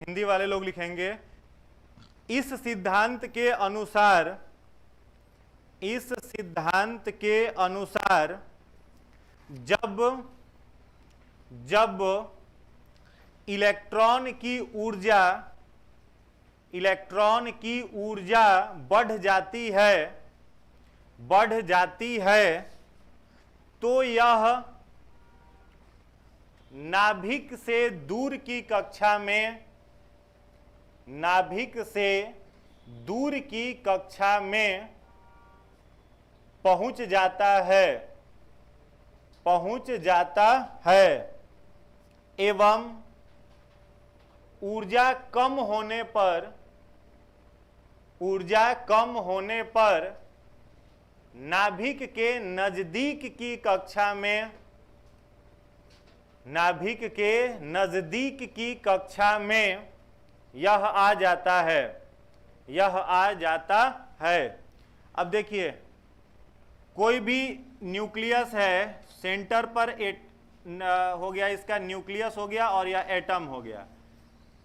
हिंदी वाले लोग लिखेंगे इस सिद्धांत के अनुसार, इस सिद्धांत के अनुसार जब इलेक्ट्रॉन की ऊर्जा बढ़ जाती है तो यह नाभिक से दूर की कक्षा में पहुंच जाता है एवं ऊर्जा कम होने पर नाभिक के नजदीक की कक्षा में यह आ जाता है। अब देखिए, कोई भी न्यूक्लियस है, सेंटर पर हो गया, इसका न्यूक्लियस हो गया और यह एटम हो गया।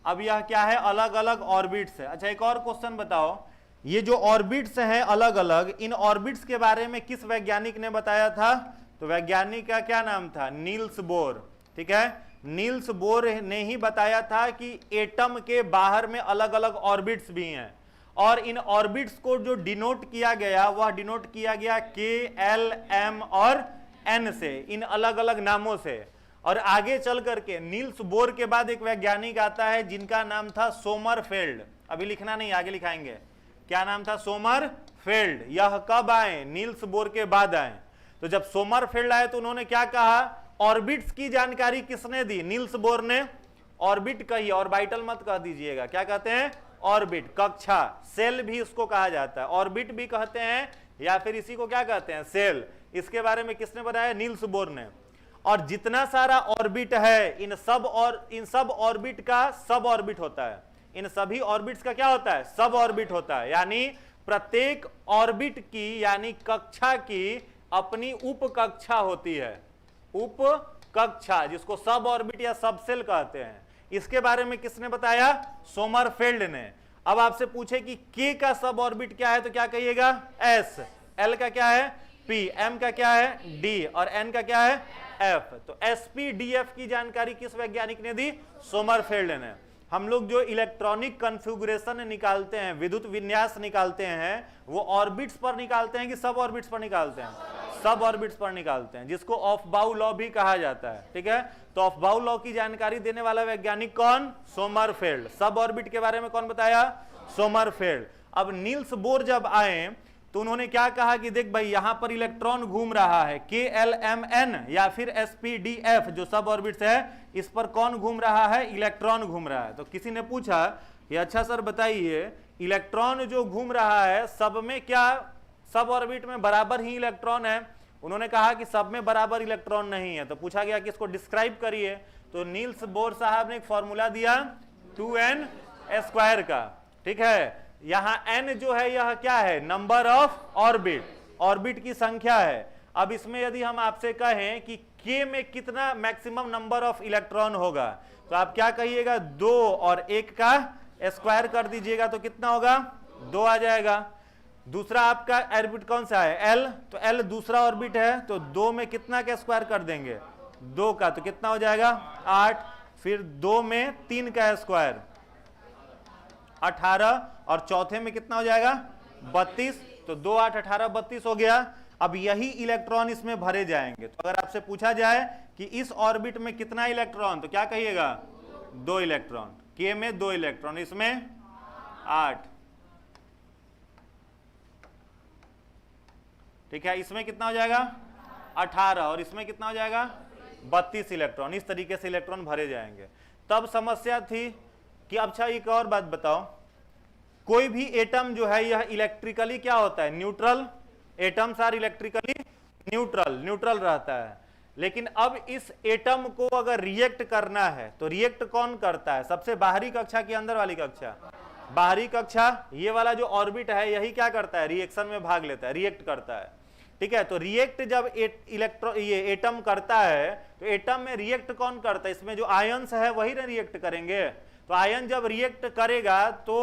अब यह क्या है, अलग अलग ऑर्बिट्स है। अच्छा, एक और क्वेश्चन बताओ, ये जो ऑर्बिट्स हैं अलग अलग, इन ऑर्बिट्स के बारे में किस वैज्ञानिक ने बताया था? तो वैज्ञानिक का क्या नाम था? Niels Bohr. ठीक है, नील्स बोर ने ही बताया था कि एटम के बाहर में अलग अलग ऑर्बिट्स भी हैं, और इन ऑर्बिट्स को जो डिनोट किया गया वह डिनोट किया गया के, एल, एम और एन से, इन अलग अलग नामों से। और आगे चल करके नील्स बोर के बाद एक वैज्ञानिक आता है जिनका नाम था सोमरफेल्ड। अभी लिखना नहीं, आगे लिखाएंगे। क्या नाम था? सोमरफेल्ड। यह कब आए? नील्स बोर के बाद आए। तो जब सोमरफेल्ड आए तो उन्होंने क्या कहा? ऑर्बिट्स की जानकारी किसने दी? नील्स बोर ने। ऑर्बिट कहिए, ऑर्बिटल मत कह दीजिएगा। क्या कहते हैं? ऑर्बिट, कक्षा, सेल भी इसको कहा जाता है, ऑर्बिट भी कहते हैं, या फिर इसी को क्या कहते हैं? सेल। इसके बारे में किसने बताया? नील्स बोर ने। और जितना सारा ऑर्बिट है, इन सब ऑर्बिट का सब ऑर्बिट होता है। इन सभी ऑर्बिट्स का क्या होता है? सब ऑर्बिट होता है। यानी प्रत्येक ऑर्बिट की, यानी कक्षा की अपनी उप कक्षा होती है, उप कक्षा, जिसको सब ऑर्बिट या सब सेल कहते हैं। इसके बारे में किसने बताया? सोमरफेल्ड ने। अब आपसे पूछे कि के का सब ऑर्बिट क्या है तो क्या कहिएगा? एस। एल का क्या है? पी। एम का क्या है? डी। और एन का क्या है? एफ। तो एसपीडीएफ की जानकारी किस वैज्ञानिक ने दी? सोमरफेल्ड ने। हम लोग जो इलेक्ट्रॉनिक कॉन्फ़िगरेशन निकालते हैं, विद्युत विन्यास निकालते हैं, वो ऑर्बिट्स पर निकालते हैं कि सब ऑर्बिट्स पर निकालते हैं? सब ऑर्बिट्स पर निकालते हैं, जिसको ऑफ-बाउ लॉ भी कहा जाता है। ठीक है, तो ऑफ-बाउ लॉ की जानकारी देने वाला वैज्ञानिक कौन? सोमरफेल्ड। सब ऑर्बिट के बारे में कौन बताया? सोमरफेल्ड। अब नील्स बोर जब आए तो उन्होंने क्या कहा कि देख भाई, यहां पर इलेक्ट्रॉन घूम रहा है, के, एल, एम, एन या फिर एस, पी, डी, एफ, जो सब ऑर्बिट्स है, इस पर कौन घूम रहा है? इलेक्ट्रॉन घूम रहा है। तो किसी ने पूछा कि अच्छा सर बताइए, इलेक्ट्रॉन जो घूम रहा है, सब में क्या सब ऑर्बिट में बराबर ही इलेक्ट्रॉन है? उन्होंने कहा कि सब में बराबर इलेक्ट्रॉन नहीं है। तो पूछा गया कि इसको डिस्क्राइब करिए। तो नील्स बोर साहब ने एक फॉर्मूला दिया 2n² का। ठीक है, यहां n जो है यह क्या है? नंबर ऑफ ऑर्बिट, ऑर्बिट की संख्या है। अब इसमें यदि हम आपसे कहें कि k में कितना मैक्सिमम नंबर ऑफ इलेक्ट्रॉन होगा, तो आप क्या कहिएगा? 2 और 1 का स्क्वायर कर दीजिएगा तो कितना होगा? 2 आ जाएगा। दूसरा आपका ऑर्बिट कौन सा है? l। तो l दूसरा ऑर्बिट है, तो 2 में कितना का स्क्वायर कर देंगे? 2 का, तो कितना हो जाएगा? 8। फिर 2 में 3 का स्क्वायर 18, और चौथे में कितना हो जाएगा? 32। तो 2, 8, 18, 32 हो गया। अब यही इलेक्ट्रॉन इसमें भरे जाएंगे। तो अगर आपसे पूछा जाए कि इस ऑर्बिट में कितना इलेक्ट्रॉन, तो क्या कहिएगा? 2 इलेक्ट्रॉन। के में 2 इलेक्ट्रॉन, इसमें 8। ठीक है, इसमें कितना हो जाएगा? 18, और इसमें कितना हो जाएगा? 32 इलेक्ट्रॉन। इस तरीके से इलेक्ट्रॉन भरे जाएंगे। तब समस्या थी कि अच्छा एक और बात बताओ, कोई भी एटम जो है यह इलेक्ट्रिकली क्या होता है? Neutral. Atoms are electrically neutral रहता है। लेकिन अब इस एटम को अगर रिएक्ट करना है तो रिएक्ट कौन करता है? सबसे बाहरी कक्षा की अंदर वाली कक्षा? बाहरी कक्षा। ये वाला जो ऑर्बिट है यही क्या करता है? रिएक्शन में भाग लेता है, रिएक्ट करता है। ठीक है, तो रिएक्ट जब ये एटम करता है तो एटम में रिएक्ट कौन करता है? इसमें जो आयंस है वही ना रिएक्ट करेंगे। तो आयन जब रिएक्ट करेगा तो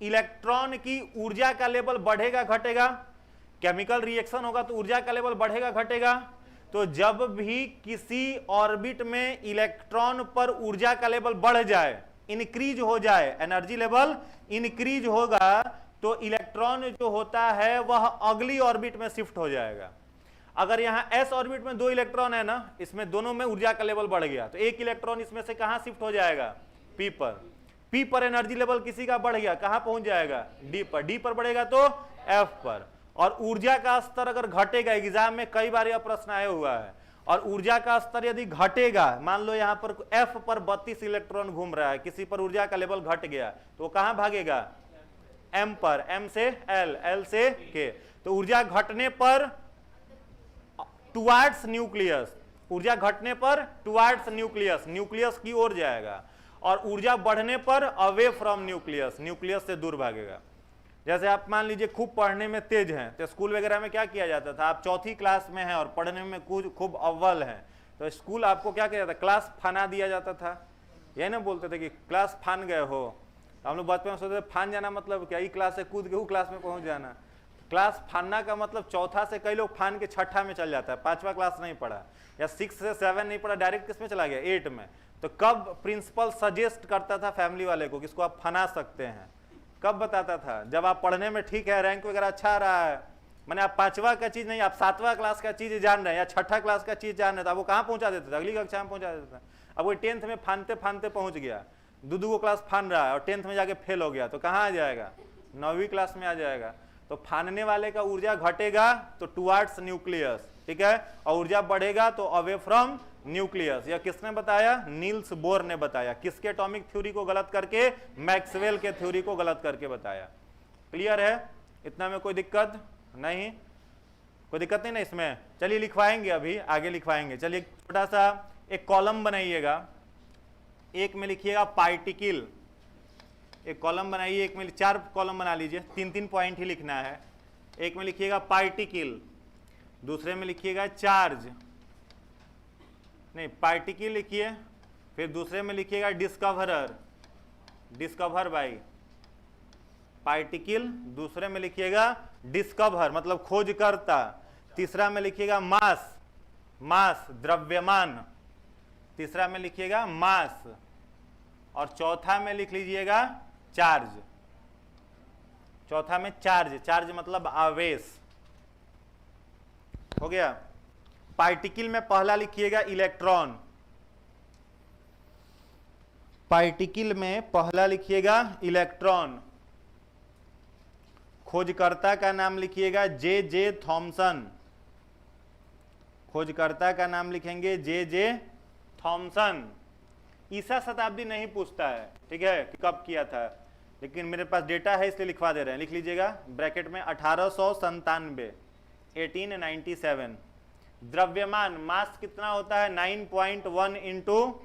इलेक्ट्रॉन की ऊर्जा का लेवल बढ़ेगा घटेगा, केमिकल रिएक्शन होगा तो ऊर्जा का लेवल बढ़ेगा घटेगा। तो जब भी किसी ऑर्बिट में इलेक्ट्रॉन पर ऊर्जा का लेवल बढ़ जाए, इंक्रीज हो जाए, एनर्जी लेवल इंक्रीज होगा, तो इलेक्ट्रॉन जो होता है वह अगली ऑर्बिट में शिफ्ट हो जाएगा। अगर यहां एस ऑर्बिट में 2 इलेक्ट्रॉन है ना, इसमें दोनों में ऊर्जा का लेवल बढ़ गया, तो एक इलेक्ट्रॉन इसमें से कहां शिफ्ट हो जाएगा, पी पर। पी पर एनर्जी लेवल किसी का बढ़ गया, कहां पहुंच जाएगा, डी पर। डी पर बढ़ेगा तो एफ पर। और ऊर्जा का स्तर अगर घटेगा, एग्जाम में कई बार यह प्रश्न आया हुआ है, और ऊर्जा का स्तर यदि घटेगा, मान लो यहां पर एफ पर 32 इलेक्ट्रॉन घूम रहा है, किसी पर ऊर्जा का लेवल घट गया, तो वो कहां भागेगा, एम पर। एम से एल, एल से के। तो ऊर्जा घटने पर टुवार्ड्स न्यूक्लियस, ऊर्जा घटने पर टुवार्ड्स न्यूक्लियस, न्यूक्लियस की ओर जाएगा। और ऊर्जा बढ़ने पर अवे फ्रॉम न्यूक्लियस, न्यूक्लियस से दूर भागेगा। जैसे आप मान लीजिए खूब पढ़ने में तेज हैं, तो स्कूल वगैरह में क्या किया जाता था, आप चौथी क्लास में हैं और पढ़ने में खूब अव्वल हैं, तो स्कूल आपको क्या किया जाता, क्लास फाना दिया जाता था। यही ना बोलते थे कि क्लास फान गए हो। हम लोग बचपन में सोचते थे फान जाना मतलब क्या, ई क्लास से कूद के वो क्लास में पहुंच जाना। क्लास फानना का मतलब चौथा से कई लोग फान के छठा में चल जाता है, 5वां क्लास नहीं पढ़ा या 6 से 7 नहीं पढ़ा, डायरेक्ट किस में चला गया, 8 में। तो कब प्रिंसिपल सजेस्ट करता था फैमिली वाले को कि इसको आप फना सकते हैं, कब बताता था, जब आप पढ़ने में ठीक है, रैंक वगैरह अच्छा आ रहा है, मैंने आप 5वां का चीज नहीं, आप 7वां क्लास का चीज जान रहे हैं या 6ठा क्लास का चीज जान रहे थे, वो कहाँ पहुंचा देते थे, अगली कक्षा में पहुंचा देता था। अब वो 10th में फानते फानते पहुंच गया, दो क्लास फान रहा है और 10th में जाके फेल हो गया, तो कहाँ आ जाएगा, 9वीं क्लास में आ जाएगा। तो फानने वाले का ऊर्जा घटेगा तो टुवार्ड्स न्यूक्लियस, ठीक है, और ऊर्जा बढ़ेगा तो अवे फ्रॉम न्यूक्लियस। यह किसने बताया, नील्स बोर ने बताया। किसके एटॉमिक थ्योरी को गलत करके, मैक्सवेल के थ्योरी को गलत करके बताया। क्लियर है, इतना में कोई दिक्कत नहीं, कोई दिक्कत नहीं ना इसमें। चलिए लिखवाएंगे, अभी आगे लिखवाएंगे। चलिए छोटा सा एक कॉलम बनाइएगा, एक में लिखिएगा पार्टिकल, एक कॉलम बनाइए, एक में 4 कॉलम बना लीजिए, 3-3 पॉइंट ही लिखना है। एक में लिखिएगा पार्टिकल, दूसरे में लिखिएगा चार्ज, नहीं पार्टिकल लिखिए, फिर दूसरे में लिखिएगा डिस्कवरर, डिस्कवर बाई। पार्टिकल, दूसरे में लिखिएगा डिस्कवर मतलब खोजकर्ता, तीसरा में लिखिएगा मास, मास द्रव्यमान, तीसरा में लिखिएगा मास, और चौथा में लिख लीजिएगा चार्ज। चौथा में चार्ज, चार्ज मतलब आवेश। हो गया। पार्टिकल में पहला लिखिएगा इलेक्ट्रॉन, पार्टिकल में पहला लिखिएगा इलेक्ट्रॉन। खोजकर्ता का नाम लिखिएगा जे थॉमसन, खोजकर्ता का नाम लिखेंगे जे थॉमसन। ईसा शताब्दी नहीं पूछता है, ठीक है, कि कब किया था, लेकिन मेरे पास डेटा है इसलिए लिखवा दे रहे हैं। लिख लीजिएगा ब्रैकेट में 1897, 1897। द्रव्यमान मास कितना होता है, 9.1 इंटू,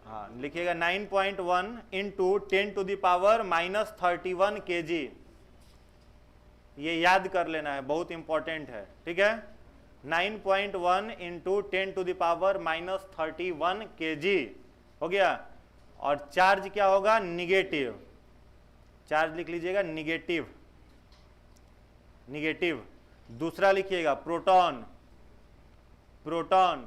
हाँ लिखिएगा 9.1 इंटू 10⁻⁻31 kg। ये याद कर लेना है, बहुत इंपॉर्टेंट है, ठीक है। 9.1 इंटू 10⁻⁻31 kg हो गया। और चार्ज क्या होगा, निगेटिव, चार्ज लिख लीजिएगा निगेटिव, निगेटिव। दूसरा लिखिएगा प्रोटॉन, प्रोटॉन,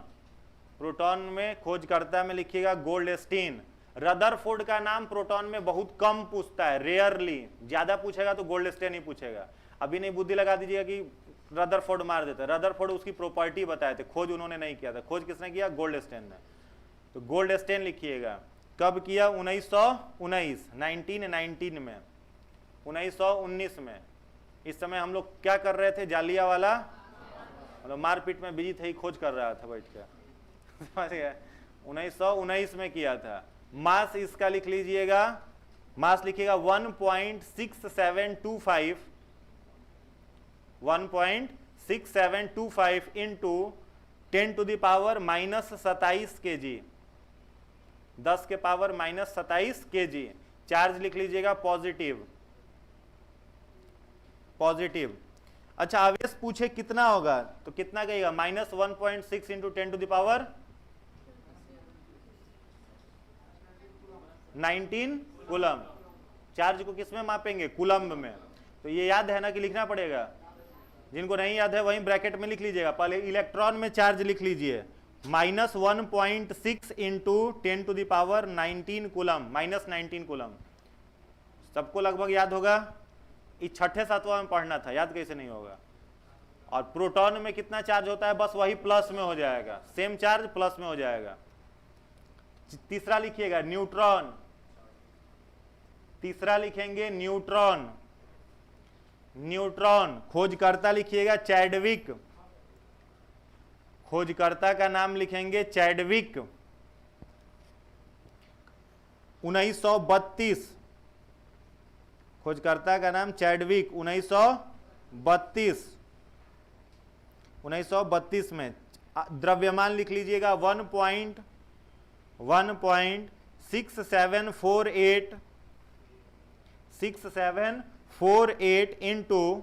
प्रोटॉन में खोजकर्ता में लिखिएगा गोल्डस्टीन। रदरफोर्ड का नाम प्रोटॉन में बहुत कम पूछता है, रेयरली, ज्यादा पूछेगा तो गोल्डस्टीन ही पूछेगा। अभी नहीं बुद्धि लगा दीजिएगा कि रदरफोर्ड मार देते, रदरफोर्ड उसकी प्रॉपर्टी बताए थे, खोज उन्होंने नहीं किया था, खोज किसने किया, गोल्डस्टीन ने। तो गोल्डस्टीन लिखिएगा, कब किया, 1919, 1919 में, 1919 में। इस समय हम लोग क्या कर रहे थे, जालियावाला, मतलब मारपीट में बिजी थे, खोज कर रहा था बैठ के, 1919 में किया था। मास इसका लिख लीजिएगा, मास लिखिएगा 1.6725, 1.6725 इंटू 10⁻⁻27 kg, 10 के पावर -27 kg। चार्ज लिख लीजिएगा पॉजिटिव, पॉजिटिव। अच्छा आवेश पूछे कितना होगा तो कितना कहेगा, -1.6 इंटू 10⁻ 19 कूलम। चार्ज को किस में मापेंगे? कूलम्ब में। तो ये याद है ना कि लिखना पड़ेगा? जिनको नहीं याद है वहीं ब्रैकेट में लिख लीजिएगा। पहले इलेक्ट्रॉन में चार्ज लिख लीजिए, -1.6 इंटू 10⁻19 कूलम, -19 कूलम। सबको लगभग याद होगा। ये छठे सातवां में पढ़ना था, याद कैसे नहीं होगा? और प्रोटॉन में कितना चार्ज होता है? बस वही प्लस में हो जाएगा, सेम चार्ज प्लस में हो जाएगा। तीसरा लिखिएगा न्यूट्रॉन। तीसरा लिखेंगे न्यूट्रॉन। न्यूट्रॉन खोजकर्ता लिखिएगा चैडविक। खोजकर्ता का नाम लिखेंगे चैडविक। 1932 खोजकर्ता का नाम चैडविक। 1932 में। द्रव्यमान लिख लीजिएगा 1.6748 इंटू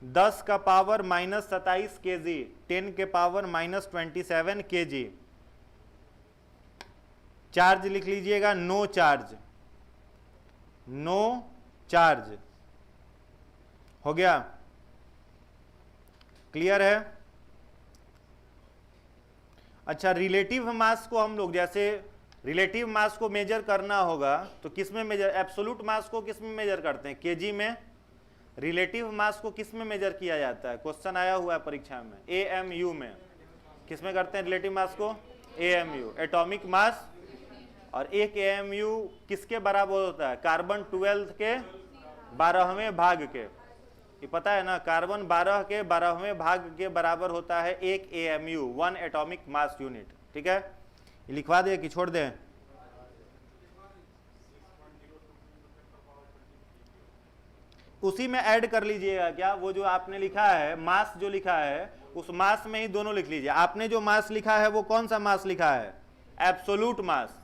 10 का पावर -27 kg, 10 के पावर -27 kg। चार्ज लिख लीजिएगा नो चार्ज। नो चार्ज हो गया? क्लियर है? अच्छा, रिलेटिव मास को हम लोग, जैसे रिलेटिव मास को मेजर करना होगा तो किस में मेजर? एब्सोल्यूट मास को किस में मेजर करते हैं? केजी में। रिलेटिव मास को किस में मेजर किया जाता है? क्वेश्चन आया हुआ है परीक्षा में, एएमयू में। किस में करते हैं रिलेटिव मास को? AMU, atomic mass. और एक एएमयू किसके बराबर होता है? कार्बन 12 के 12वें भाग के। ये पता है ना, कार्बन 12 के 12वें भाग के बराबर होता है एक एएमयू, 1 एटॉमिक मास यूनिट। ठीक है, ये लिखवा दे कि छोड़ दें? उसी में ऐड कर लीजिएगा क्या? वो जो आपने लिखा है मास, जो लिखा है उस मास में ही दोनों लिख लीजिए। आपने जो मास लिखा है वो कौन सा मास लिखा है? एब्सोल्यूट मास।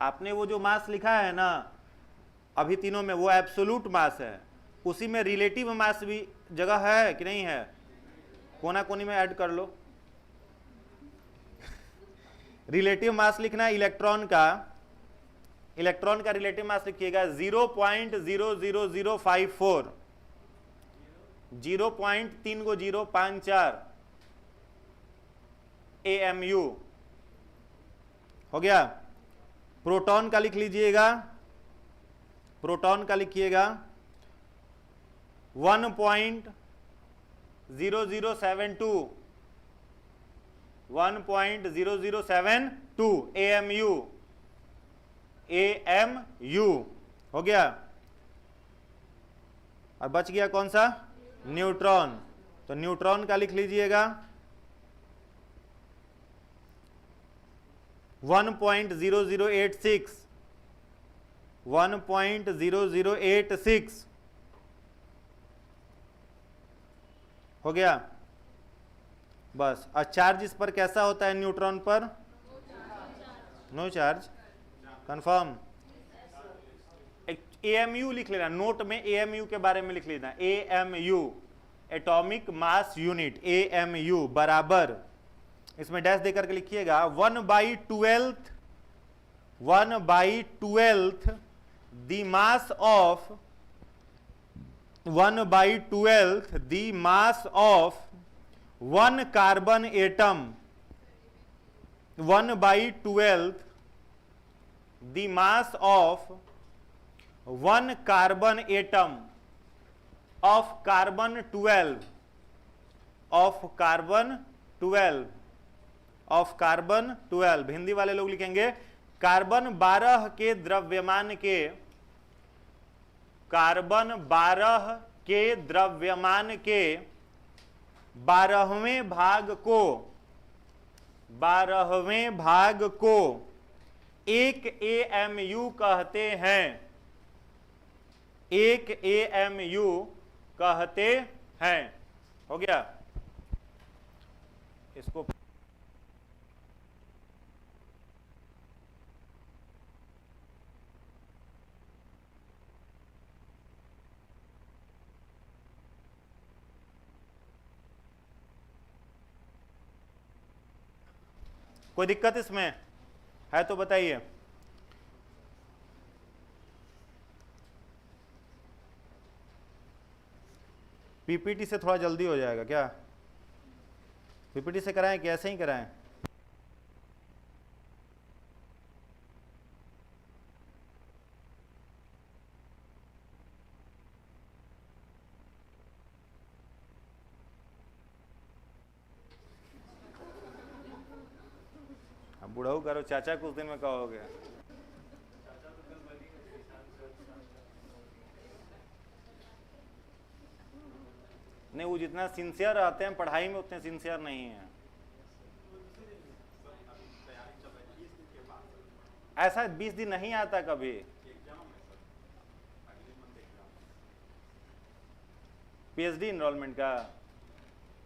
आपने वो जो मास लिखा है ना अभी तीनों में, वो एब्सोल्यूट मास है। उसी में रिलेटिव मास भी जगह है कि नहीं है? कोना कोनी में ऐड कर लो। रिलेटिव मास लिखना है इलेक्ट्रॉन का। इलेक्ट्रॉन का रिलेटिव मास लिखिएगा 0.00054, 0.35054 AMU हो गया। प्रोटॉन का लिख लीजिएगा, प्रोटॉन का लिखिएगा 1.0072, 1.0072 AMU, AMU हो गया। और बच गया कौन सा? न्यूट्रॉन। तो न्यूट्रॉन का लिख लीजिएगा 1.0086, 1.0086 हो गया बस। और चार्ज इस पर कैसा होता है? न्यूट्रॉन पर नो चार्ज। कंफर्म? एएमयू लिख लेना, नोट में एएमयू के बारे में लिख लेना। AMU atomic mass unit, AMU बराबर, इसमें डैश देकर के लिखिएगा 1/12 the mass of 1/12 the mass of 1 carbon atom, 1/12 the mass of 1 carbon atom of carbon 12, of carbon 12, of carbon 12। Hindi वाले लोग लिखेंगे कार्बन 12 के द्रव्यमान के, कार्बन 12 के द्रव्यमान के 12वें भाग को, 12वें भाग को एक एएमयू कहते हैं, एक एएमयू कहते हैं। हो गया? इसको कोई दिक्कत इसमें है तो बताइए। पीपीटी से थोड़ा जल्दी हो जाएगा क्या? पीपीटी से कराएं कि ऐसे ही कराएं? अब बुढ़ऊ करो, चाचा कुछ दिन में कहोगे। नहीं, वो जितना सिंसियर रहते हैं पढ़ाई में उतने सिंसियर नहीं है। ऐसा 20 दिन नहीं आता कभी। पीएचडी इनरोलमेंट का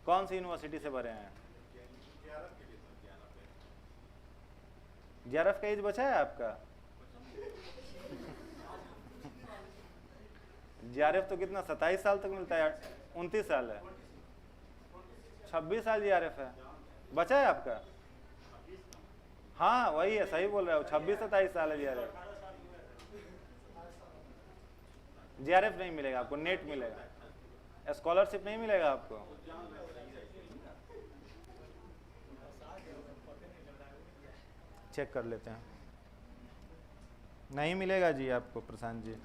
कौन सी यूनिवर्सिटी से भरे हैं? जेआरएफ का एज बचा है आपका? जेआरएफ तो कितना 27 साल तक मिलता है? 29 साल है, 26 साल जेआरएफ है। बचा है आपका? हाँ वही है, सही बोल रहे हो, 26-27 साल है जेआरएफ। जेआरएफ नहीं मिलेगा आपको, नेट मिलेगा, स्कॉलरशिप नहीं मिलेगा आपको। चेक कर लेते हैं, नहीं मिलेगा जी आपको प्रशांत जी।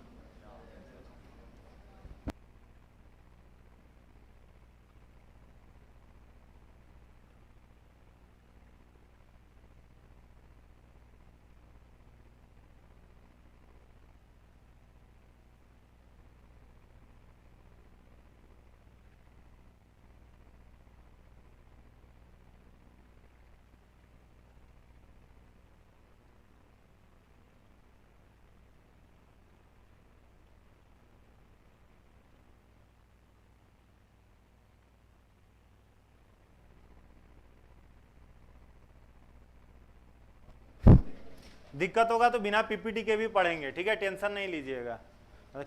दिक्कत होगा तो बिना पीपीटी के भी पढ़ेंगे, ठीक है, टेंशन नहीं लीजिएगा।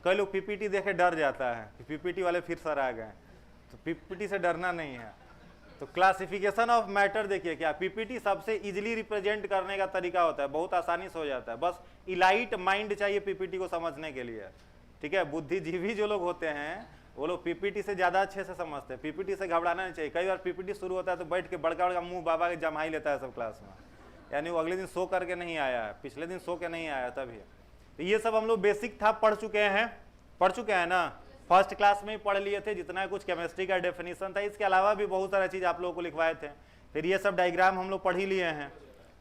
कई लोग पीपीटी देखे डर जाता है कि पीपीटी वाले फिर सर आ गए, तो पीपीटी से डरना नहीं है। तो क्लासिफिकेशन ऑफ मैटर देखिए क्या, पीपीटी सबसे इजीली रिप्रेजेंट करने का तरीका होता है, बहुत आसानी से हो जाता है। बस इलाइट माइंड चाहिए पीपीटी को समझने के लिए, ठीक है। बुद्धिजीवी जो लोग होते हैं वो लोग पीपीटी से ज्यादा अच्छे से समझते हैं, पीपीटी से घबराना नहीं चाहिए। कई बार पीपीटी शुरू होता है तो बैठ के बड़का बड़का मुंह बाबा के जमा ही लेता है सब क्लास में, यानी वो अगले दिन सो करके नहीं आया है, पिछले दिन सो के नहीं आया तभी। तो ये सब हम लोग बेसिक था पढ़ चुके हैं ना, फर्स्ट क्लास में ही पढ़ लिए थे, जितना कुछ केमिस्ट्री का डेफिनेशन था। इसके अलावा भी बहुत सारा चीज आप लोगों को लिखवाए थे। फिर ये सब डायग्राम हम लोग पढ़ ही लिए हैं,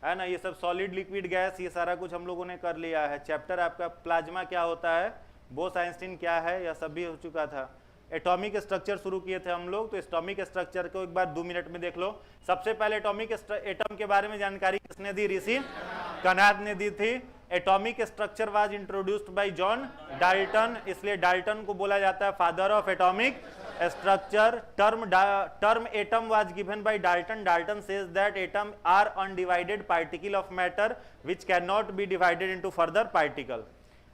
है ना। ये सब सॉलिड लिक्विड गैस, ये सारा कुछ हम लोगों ने कर लिया है। चैप्टर आपका प्लाज्मा क्या होता है, बोस-आइंस्टीन क्या है, यह सब भी हो चुका था। एटॉमिक स्ट्रक्चर शुरू किए थे हम लोग, तो एटॉमिक स्ट्रक्चर को एक बार 2 मिनट में देख लो। सबसे पहले एटॉमिक एटम के बारे में जानकारी किसने दी? ऋषि कनाद ने दी थी। Atomic structure was introduced by John Dalton, इसलिए डाल्टन को बोला जाता है father of atomic structure. Term atom was given by Dalton. Dalton says that atom are undivided particle of matter which can not be divided into further particle.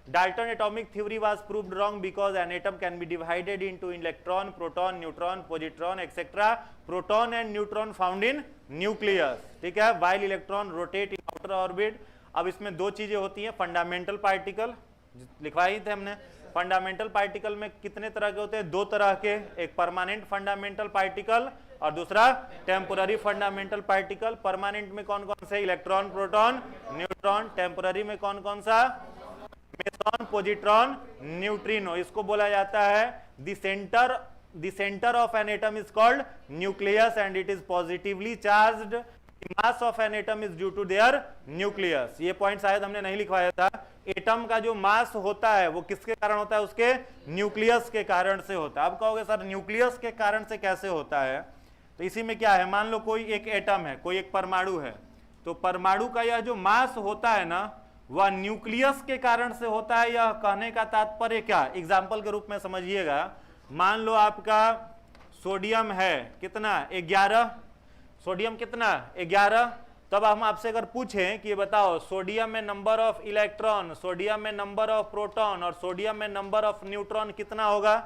Dalton atomic theory was proved wrong because an atom can be divided into electron, proton, neutron, positron, etc. Proton and neutron found in nucleus, ठीक है, while electron rotate in outer orbit। अब इसमें दो चीजें होती हैं, fundamental particle लिखवाई थे हमने। फंडामेंटल पार्टिकल में कितने तरह के होते हैं? 2 तरह के, एक परमानेंट फंडामेंटल पार्टिकल और दूसरा टेम्पोररी फंडामेंटल पार्टिकल। परमानेंट में कौन कौन से? Electron, proton, neutron. टेम्पोररी में कौन कौन सा? Meson, positron, neutrino. इसको बोला जाता है the centre of an atom is called nucleus and it is positively charged. Mass of an atom is due to their nucleus. ये पॉइंट शायद हमने नहीं लिखवाया था। एटम का जो मास होता है वो किसके कारण होता है? उसके न्यूक्लियस के कारण से होता है। अब कहोगे सर न्यूक्लियस के कारण से कैसे होता है? तो इसी में क्या है, मान लो कोई एक एटम है, कोई एक परमाणु है, तो परमाणु का यह जो मास होता है ना, वह न्यूक्लियस के कारण से होता है। यह कहने का तात्पर्य क्या? एग्जाम्पल के रूप में समझिएगा। मान लो आपका सोडियम है कितना? 11। सोडियम कितना? 11। तब हम आपसे अगर पूछें कि ये बताओ सोडियम में नंबर ऑफ इलेक्ट्रॉन, सोडियम में नंबर ऑफ प्रोटॉन और सोडियम में नंबर ऑफ न्यूट्रॉन कितना होगा?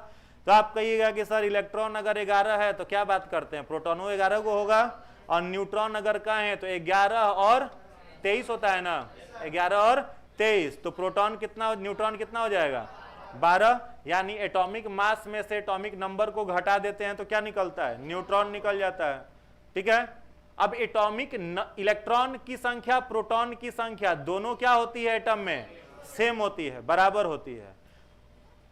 तो आप कहिएगा कि सर इलेक्ट्रॉन अगर 11 है तो क्या बात करते हैं, प्रोटॉनों 11 को होगा, और न्यूट्रॉन अगर कहें तो 11 और 23 होता है ना, 11 और 23। तो प्रोटॉन कितना, न्यूट्रॉन कितना हो जाएगा? 12, यानी एटॉमिक मास में से एटॉमिक नंबर को घटा देते हैं तो क्या निकलता है, न्यूट्रॉन निकल जाता है। ठीक है, अब एटॉमिक इलेक्ट्रॉन की संख्या प्रोटॉन की संख्या दोनों क्या होती है एटम में, सेम होती है, बराबर होती है।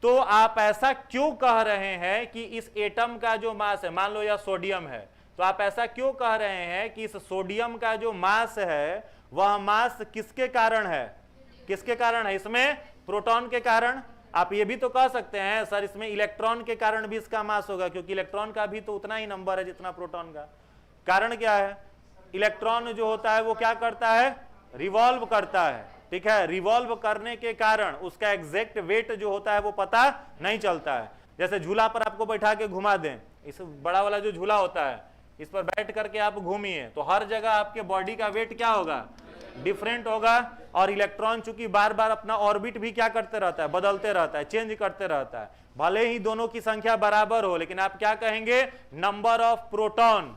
तो आप ऐसा क्यों कह रहे हैं कि इस एटम का जो मास है, मान लो यह सोडियम है, तो आप ऐसा क्यों कह रहे हैं कि इस सोडियम का जो मास है वह मास किसके कारण है, किसके कारण है, इसमें प्रोटॉन के कारण। आप ये भी तो कह सकते हैं सर इसमें इलेक्ट्रॉन के कारण भी इसका मास होगा, क्योंकि इलेक्ट्रॉन का भी तो उतना ही नंबर है जितना प्रोटॉन का। कारण क्या है, इलेक्ट्रॉन जो होता है वो क्या करता है, रिवॉल्व करता है। ठीक है, रिवॉल्व करने के कारण उसका एग्जैक्ट वेट जो होता है वो पता नहीं चलता है। जैसे झूला पर आपको बैठा के घुमा दें, इस बड़ा वाला जो झूला होता है इस पर बैठ करके आप घूमिए तो हर जगह आपके बॉडी का वेट क्या होगा, डिफरेंट होगा। और इलेक्ट्रॉन चूंकि बार बार अपना ऑर्बिट भी क्या करते रहता है, बदलते रहता है, चेंज करते रहता है। भले ही दोनों की संख्या बराबर हो, लेकिन आप क्या कहेंगे, number of proton,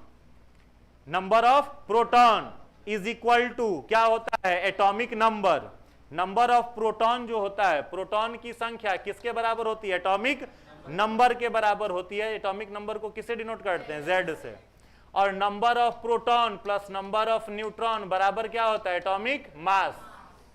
number of proton is equal to क्या होता है, atomic number. Number of proton जो होता है, प्रोटॉन की संख्या किसके बराबर होती है, एटॉमिक नंबर के बराबर होती है। एटॉमिक नंबर को किससे डिनोट करते हैं, Z से। और number of proton plus number of neutron बराबर क्या होता है, एटॉमिक मास।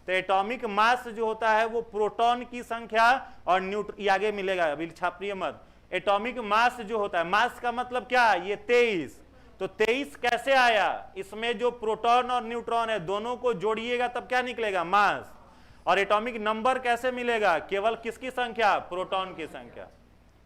तो एटॉमिक मास जो होता है वो प्रोटॉन की संख्या और न्यूट्रॉन, आगे मिलेगा अभी छापिए मत। एटॉमिक मास जो होता है, मास का मतलब क्या, ये 23। तो 23 कैसे आया, इसमें जो प्रोटॉन और न्यूट्रॉन है दोनों को जोड़िएगा तब क्या निकलेगा, मास। और एटॉमिक नंबर कैसे मिलेगा, केवल किसकी संख्या, प्रोटॉन की संख्या।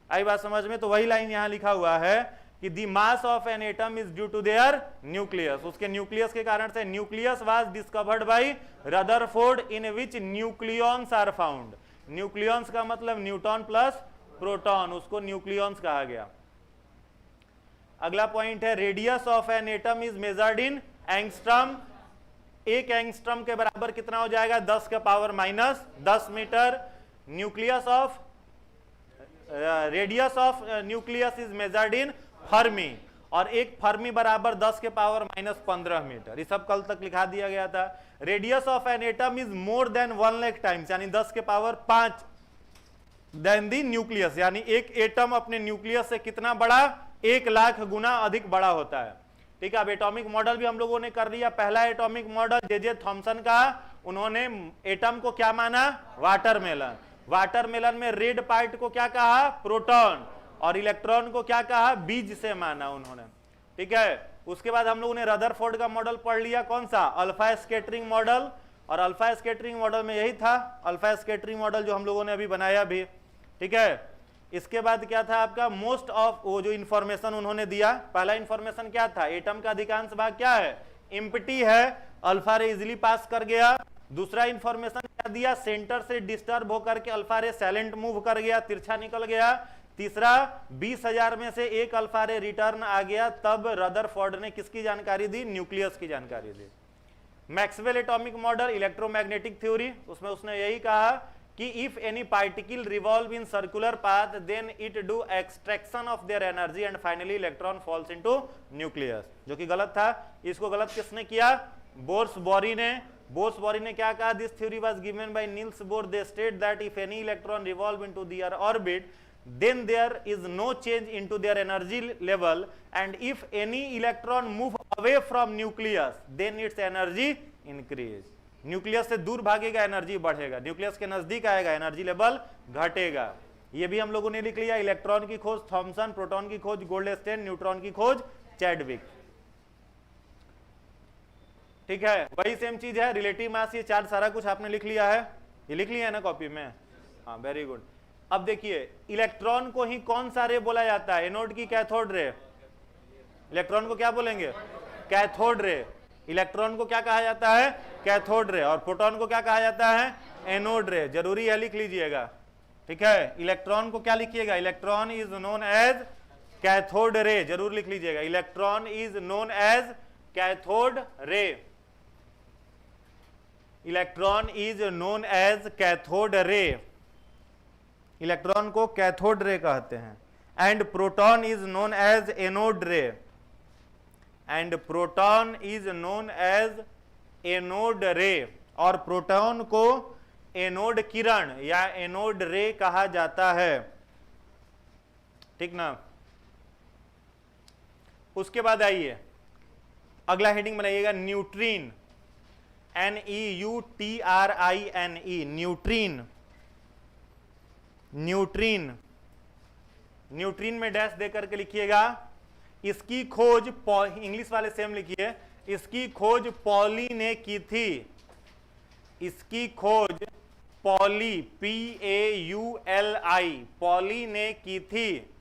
आई बात समझ में। तो वही लाइन यहां लिखा हुआ है कि the mass of an atom is due to their nucleus. उसके न्यूक्लियस के कारण से, nucleus was discovered by Rutherford in which nucleons are found. Nucleons का मतलब न्यूट्रॉन प्लस प्रोटॉन, उसको न्यूक्लियॉन्स कहा गया। अगला पॉइंट है, radius of an atom is measured in angstrom. एक एंगस्ट्रम के बराबर कितना हो जाएगा, 10 के power minus 10 metre. Nucleus of radius of nucleus is measured in Fermi, और एक फर्मी बराबर 10 के पावर माइनस 15 मीटर। ये सब कल तक लिखा दिया गया था। Radius of an atom is more than 1 lakh times, यानी 10 के पावर 5 देन दी न्यूक्लियस, यानी एक एटम अपने न्यूक्लियस से कितना बड़ा, 1 लाख गुना अधिक बड़ा होता है। ठीक है, अब एटॉमिक मॉडल भी हम लोगों ने कर लिया। पहला एटॉमिक मॉडल जे थॉमसन का, उन्होंने एटम को क्या माना, वाटरमेलन। वाटरमेलन में रेड पार्ट को क्या कहा, प्रोटॉन, और इलेक्ट्रॉन को क्या कहा, बीज से माना उन्होंने। ठीक है, उसके बाद हम लोगों ने रदरफोर्ड का मॉडल पढ़ लिया, कौन सा, अल्फा स्कैटरिंग मॉडल। और अल्फा स्कैटरिंग मॉडल में यही था, अल्फा स्कैटरिंग मॉडल जो हम लोगों ने अभी बनाया भी। ठीक है, इसके बाद क्या था आपका, मोस्ट ऑफ, वो जो इंफॉर्मेशन उन्होंने दिया, पहला इंफॉर्मेशन क्या था, एटम का अधिकांश भाग क्या है, एम्प्टी है, अल्फा रे इजिली पास कर गया। दूसरा इंफॉर्मेशन क्या दिया, सेंटर से डिस्टर्ब होकर के अल्फा रे साइलेंट मूव कर गया, तिरछा निकल गया। तीसरा, 20,000 में से एक अल्फा रे रिटर्न आ गया। तब रदरफोर्ड ने किसकी जानकारी दी, न्यूक्लियस की जानकारी दी। Maxwell atomic model, electromagnetic theory, उसमें उसने यही कहा कि if any particle revolve in circular path then it do extraction of their energy and finally electron falls into nucleus, जो कि गलत था। इसको गलत किसने किया, बोर्स-बोरी ने। बोर्स-बोरी ने क्या कहा, this theory was given bye Niels Bohr, they state that if any electron revolve into their orbit then there is no change into their energy level, and if any electron move away from nucleus then its energy increase. Nucleus से दूर भागेगा, energy बढ़ेगा, nucleus के नजदीक आएगा, energy level घटेगा। ये भी हम लोगों ने लिख लिया। इलेक्ट्रॉन की खोज थॉमसन, प्रोटॉन की खोज गोल्डस्टेन, न्यूट्रॉन की खोज चैडविक। ठीक है, वही सेम चीज है, रिलेटिव मास, ये चार्ज सारा कुछ आपने लिख लिया है, ये लिख लिया है ना कॉपी में, हाँ वेरी गुड। अब देखिए, इलेक्ट्रॉन को ही कौन सा रे बोला जाता है, एनोड की कैथोड रे। इलेक्ट्रॉन को क्या बोलेंगे, कैथोड रे। इलेक्ट्रॉन को क्या कहा जाता है, कैथोड रे। और प्रोटॉन को क्या कहा जाता है, एनोड रे। जरूरी है, लिख लीजिएगा। ठीक है, इलेक्ट्रॉन को क्या लिखिएगा, electron is known as cathode ray, जरूर लिख लीजिएगा। Electron is known as cathode ray, electron is known as cathode ray. Electron को कैथोड रे कहते हैं। And proton is known as anode ray, and proton is known as anode ray. और proton को anode किरण या anode रे कहा जाता है, ठीक ना। उसके बाद आइए अगला हेडिंग बनाइएगा nutrient, NEUTRINE, nutrient. Nutrient, nutrient में डैश दे करके लिखिएगा। इसकी खोज इंग्लिश वाले सेम लिखिए, इसकी खोज पॉली ने की थी। इसकी खोज पॉली, PAULI, पॉली ने की थी।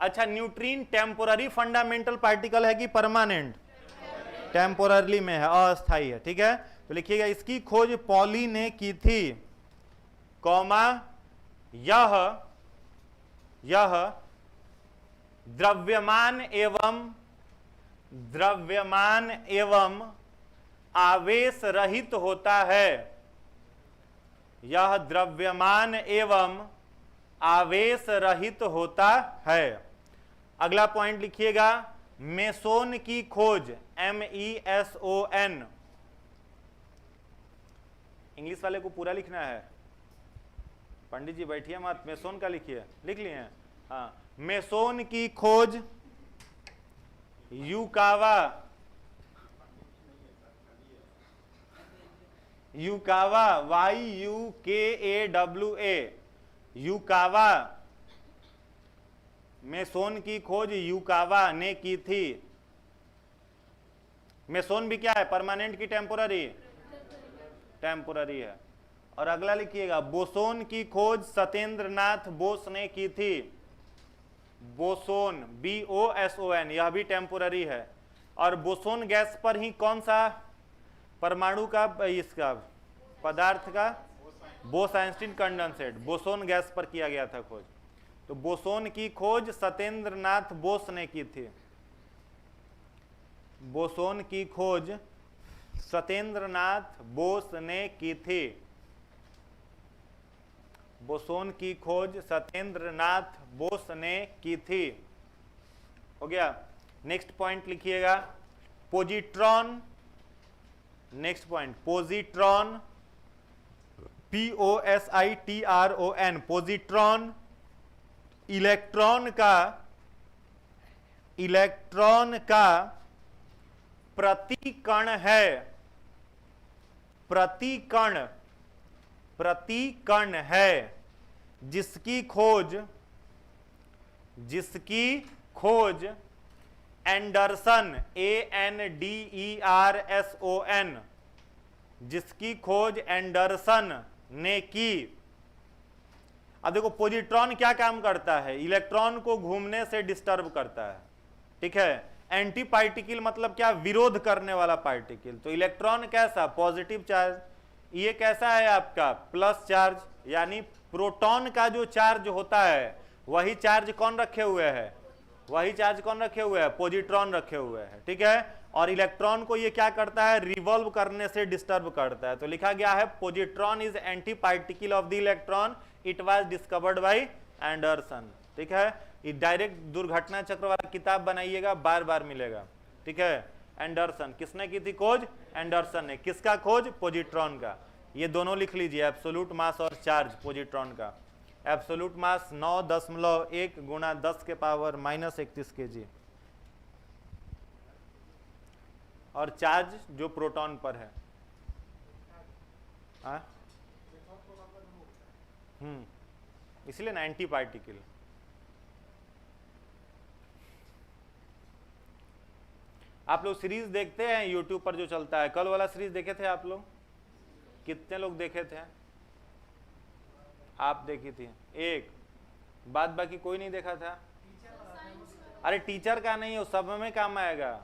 अच्छा, न्यूट्रिन टेम्पोररी फंडामेंटल पार्टिकल है कि परमानेंट? टेम्पोररी में है, अस्थाई है, ठीक है। तो लिखिएगा इसकी खोज पॉली ने की थी, कॉमा यह द्रव्यमान एवं आवेश रहित होता है। यह द्रव्यमान एवं आवेश रहित होता है। अगला पॉइंट लिखिएगा मेसोन की खोज, MESON। इंग्लिश वाले को पूरा लिखना है, पंडित जी बैठिए मत, मेसोन का लिखिए, लिख लिए हैं? हाँ, मेसोन की खोज यूकावा YUKAWA, यूकावा, मेसोन की खोज यूकावा ने की थी। मेसोन भी क्या है, परमानेंट की टेम्पोररी? टेम्पोररी है। और अगला लिखिएगा बोसोन की खोज सत्येंद्रनाथ बोस ने की थी। बोसोन, BOSON, यह भी टेम्पोररी है। और बोसोन गैस पर ही कौन सा परमाणु का, इसका पदार्थ का, बोस-आइंस्टीन कंडेंसेट, बोसोन गैस पर किया गया था खोज। तो बोसोन की खोज सत्येंद्रनाथ बोस ने की थी। बोसोन की खोज सत्येंद्रनाथ बोस ने की थी। बोसोन की खोज सत्येंद्रनाथ बोस ने की थी। हो गया। नेक्स्ट पॉइंट लिखिएगा positron. Next point positron, POSITRON, positron electron का प्रतिकण है। प्रतिकण है जिसकी खोज एंडरसन, ANDERSON, जिसकी खोज एंडरसन ने की। अब देखो पोजिट्रॉन क्या काम करता है, इलेक्ट्रॉन को घूमने से डिस्टर्ब करता है, ठीक है। एंटी पार्टिकल मतलब क्या, विरोध करने वाला पार्टिकल। तो इलेक्ट्रॉन कैसा, पॉजिटिव चार्ज, ये कैसा है आपका प्लस चार्ज, यानी प्रोटॉन का जो चार्ज होता है वही चार्ज कौन रखे हुए है, पोजिट्रॉन रखे हुए हैं, ठीक है। और इलेक्ट्रॉन को ये क्या करता है, रिवॉल्व करने से डिस्टर्ब करता है। तो लिखा गया है positron is anti particle of the electron, it was discovered bye Anderson, ठीक है। ये डायरेक्ट दुर्घटना चक्र वाला किताब बनाइएगा, बार बार मिलेगा, ठीक है। एंडरसन, किसने की थी खोज, एंडरसन ने। किसका खोज, पोजिट्रॉन का। ये दोनों लिख लीजिए, एब्सोल्यूट मास और चार्ज पोजिट्रॉन का। एब्सोल्यूट मास 9.1 गुणा 10 के पावर -31 kg, और चार्ज जो प्रोटॉन पर है। इसलिए ना एंटी पार्टिकल। आप लोग सीरीज देखते हैं यूट्यूब पर जो चलता है, कल वाला सीरीज देखे थे आप लोग? कितने लोग देखे थे? आप देखी थी एक, बाद बाकी कोई नहीं देखा था? अरे टीचर का नहीं, वो सब में काम आएगा।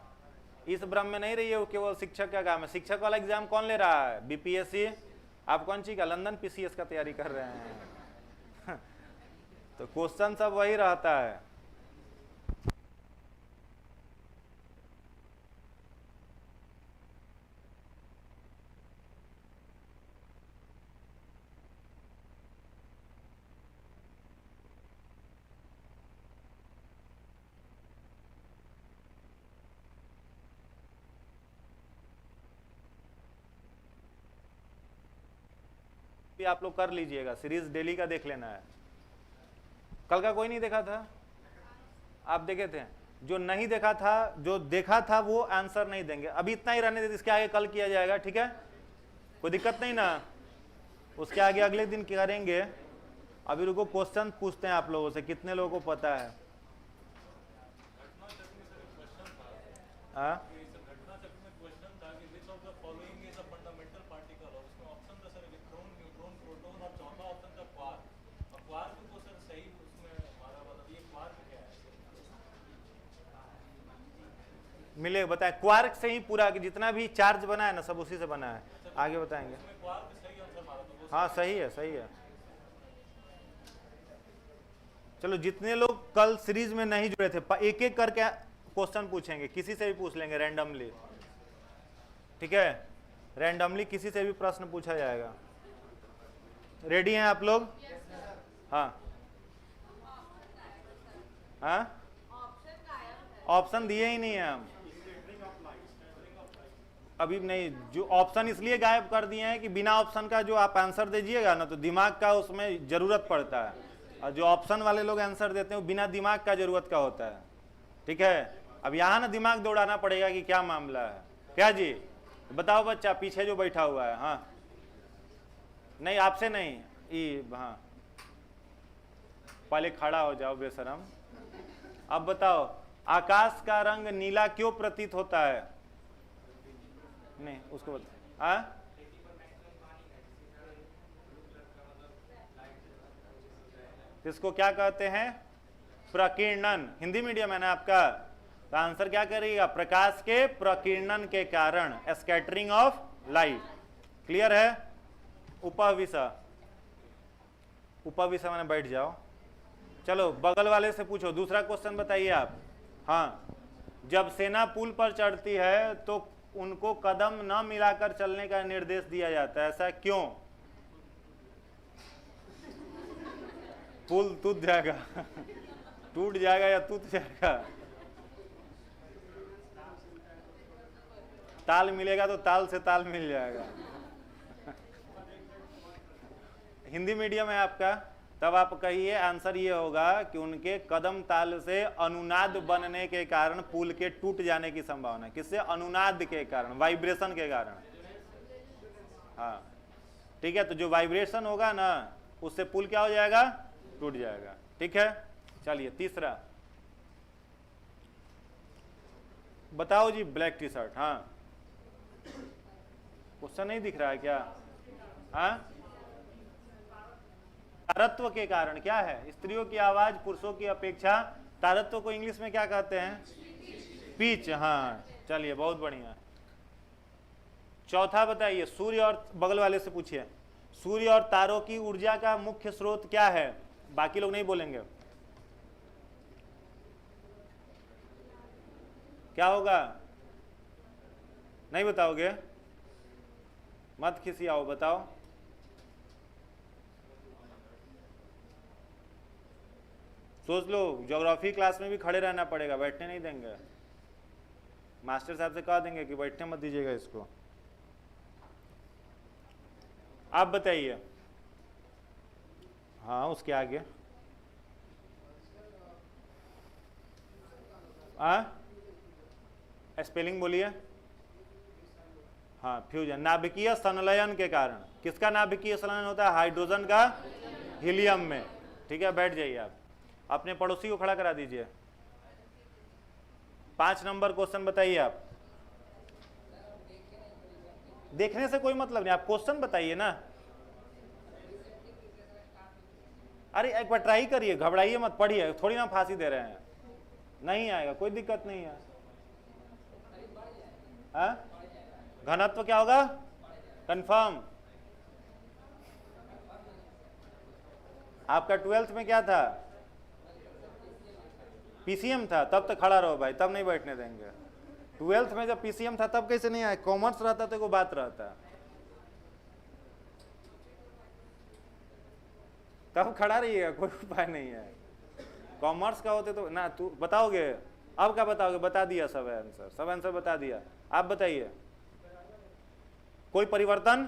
इस भ्रम में नहीं रहिए वो केवल शिक्षक का काम है। शिक्षक वाला एग्जाम कौन ले रहा है, BPSC। आप कौन सी का, लंदन PCS का तैयारी कर रहे हैं तो क्वेश्चन सब वही रहता है। भी आप लोग कर लीजिएगा, सीरीज डेली का देख लेना है। कल का कोई नहीं देखा था? आप देखे थे? जो नहीं देखा था, जो देखा था वो आंसर नहीं देंगे। अभी इतना ही रहने दे, इसके आगे कल किया जाएगा, ठीक है? कोई दिक्कत नहीं ना? उसके आगे अगले दिन करेंगे। अभी रुको, क्वेश्चन पूछते हैं आप लोगों से, कितने लोगों को पता है? हाँ, मिले बताए। क्वार्क से ही पूरा जितना भी चार्ज बना है ना, सब उसी से बना है। आगे बताएंगे। हाँ सही है, सही है। चलो, जितने लोग कल सीरीज में नहीं जुड़े थे, एक एक करके क्वेश्चन पूछेंगे, किसी से भी पूछ लेंगे रैंडमली, ठीक है? रैंडमली किसी से भी प्रश्न पूछा जाएगा। रेडी हैं आप लोग? हाँ हाँ, ऑप्शन दिए ही नहीं है हम अभी। नहीं, जो ऑप्शन इसलिए गायब कर दिए हैं कि बिना ऑप्शन का जो आप आंसर दीजिएगा ना, तो दिमाग का उसमें जरूरत पड़ता है, और जो ऑप्शन वाले लोग आंसर देते हैं वो बिना दिमाग का जरूरत का होता है, ठीक है? अब यहाँ ना दिमाग दौड़ाना पड़ेगा कि क्या मामला है। क्या जी? बताओ बच्चा, पीछे जो बैठा हुआ है। हाँ, नहीं आपसे नहीं, हाँ, पहले खड़ा हो जाओ बेशरम। अब बताओ, आकाश का रंग नीला क्यों प्रतीत होता है? नहीं, उसको बता। हाँ, इसको क्या कहते हैं? प्रकीर्णन। हिंदी मीडियम है ना आपका, तो आंसर क्या करिएगा? प्रकाश के प्रकीर्णन के कारण, स्कैटरिंग ऑफ लाइट। क्लियर है? उपविशा, उपविशा मैंने बैठ जाओ। चलो, बगल वाले से पूछो, दूसरा क्वेश्चन बताइए आप। हाँ, जब सेना पुल पर चढ़ती है तो उनको कदम न मिलाकर चलने का निर्देश दिया जाता है, ऐसा क्यों? पुल टूट जाएगा टूट जाएगा या टूट जाएगा? ताल मिलेगा तो ताल से ताल मिल जाएगा हिंदी मीडियम है आपका, तब आप कहिए आंसर ये होगा कि उनके कदम ताल से अनुनाद बनने के कारण पुल के टूट जाने की संभावना है। किससे? अनुनाद के कारण, वाइब्रेशन के कारण। हाँ ठीक है, तो जो वाइब्रेशन होगा ना, उससे पुल क्या हो जाएगा? टूट जाएगा। ठीक है, चलिए तीसरा बताओ जी। ब्लैक टी शर्ट, हाँ, क्वेश्चन नहीं दिख रहा है क्या? हाँ, तारत्व के कारण क्या है? स्त्रियों की आवाज पुरुषों की अपेक्षा, तारत्व को इंग्लिश में क्या कहते हैं? पिच। हाँ चलिए, बहुत बढ़िया। चौथा बताइए, सूर्य और, बगल वाले से पूछिए, सूर्य और तारों की ऊर्जा का मुख्य स्रोत क्या है? बाकी लोग नहीं बोलेंगे। क्या होगा? नहीं बताओगे? मत खिसियाओ, बताओ। सोच लो, ज्योग्राफी क्लास में भी खड़े रहना पड़ेगा, बैठने नहीं देंगे। मास्टर साहब से कह देंगे कि बैठने मत दीजिएगा इसको। आप बताइए। हाँ, उसके आगे स्पेलिंग बोलिए। हाँ, फ्यूजन, नाभिकीय संलयन के कारण। किसका नाभिकीय संलयन होता है? हाइड्रोजन का हीलियम में। ठीक है, बैठ जाइए आप। अपने पड़ोसी को खड़ा करा दीजिए। 5 नंबर क्वेश्चन बताइए आप। देखने से कोई मतलब नहीं, आप क्वेश्चन बताइए ना। अरे एक बार ट्राई करिए, घबराइए मत, पढ़िए, थोड़ी ना फांसी दे रहे हैं। नहीं आएगा, कोई दिक्कत नहीं है। हाँ? घनत्व क्या होगा? कंफर्म। आपका 12th में क्या था? पीसीएम था, तब तक खड़ा रहो भाई, तब नहीं बैठने देंगे। 12th में जब पीसीएम था तब कैसे नहीं आए? कॉमर्स रहता तो कोई बात रहता, तब खड़ा रहिएगा, कोई उपाय नहीं है। कॉमर्स का होते तो ना, तू बताओगे? अब क्या बताओगे? बता दिया सब आंसर, सब आंसर बता दिया। आप बताइए, कोई परिवर्तन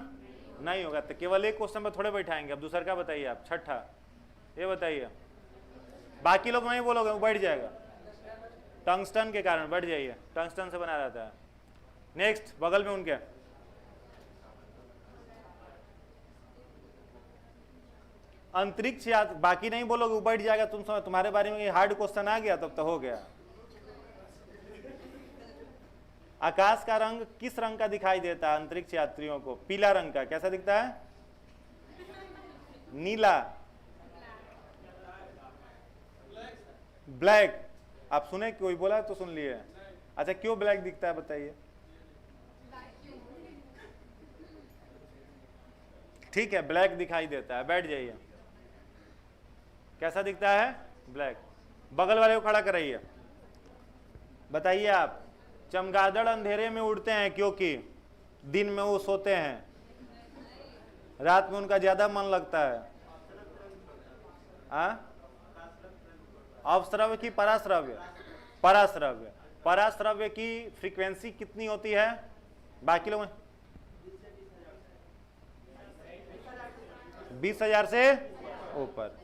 नहीं होगा। तो केवल एक क्वेश्चन पर थोड़े बैठाएंगे। अब दूसरा का बताइए आप, छठा ये बताइए। बाकी लोग नहीं बोलोगे वो बैठ जाएगा, टंगस्टन के कारण बैठ जाइए, टंगस्टन से बना रहता है। नेक्स्ट बगल में उनके अंतरिक्ष यात्री, बाकी नहीं बोलोगे वो बैठ जाएगा। तुम समझ, तुम्हारे बारे में हार्ड क्वेश्चन आ गया तब तो हो गया। आकाश का रंग किस रंग का दिखाई देता है अंतरिक्ष यात्रियों को? पीला रंग का। कैसा दिखता है? नीला, ब्लैक। आप सुने, कोई बोला तो सुन लिए। अच्छा क्यों ब्लैक दिखता है बताइए? ठीक है ब्लैक दिखाई देता है, बैठ जाइए। कैसा दिखता है? ब्लैक। बगल वाले को खड़ा कराइए, बताइए आप। चमगादड़ अंधेरे में उड़ते हैं क्योंकि दिन में वो सोते हैं, रात में उनका ज्यादा मन लगता है। अवश्रव्य की पराश्रव्य? पराश्रव्य। पराश्रव्य की फ्रीक्वेंसी कितनी होती है? बाकी लोग 20,000 से ऊपर।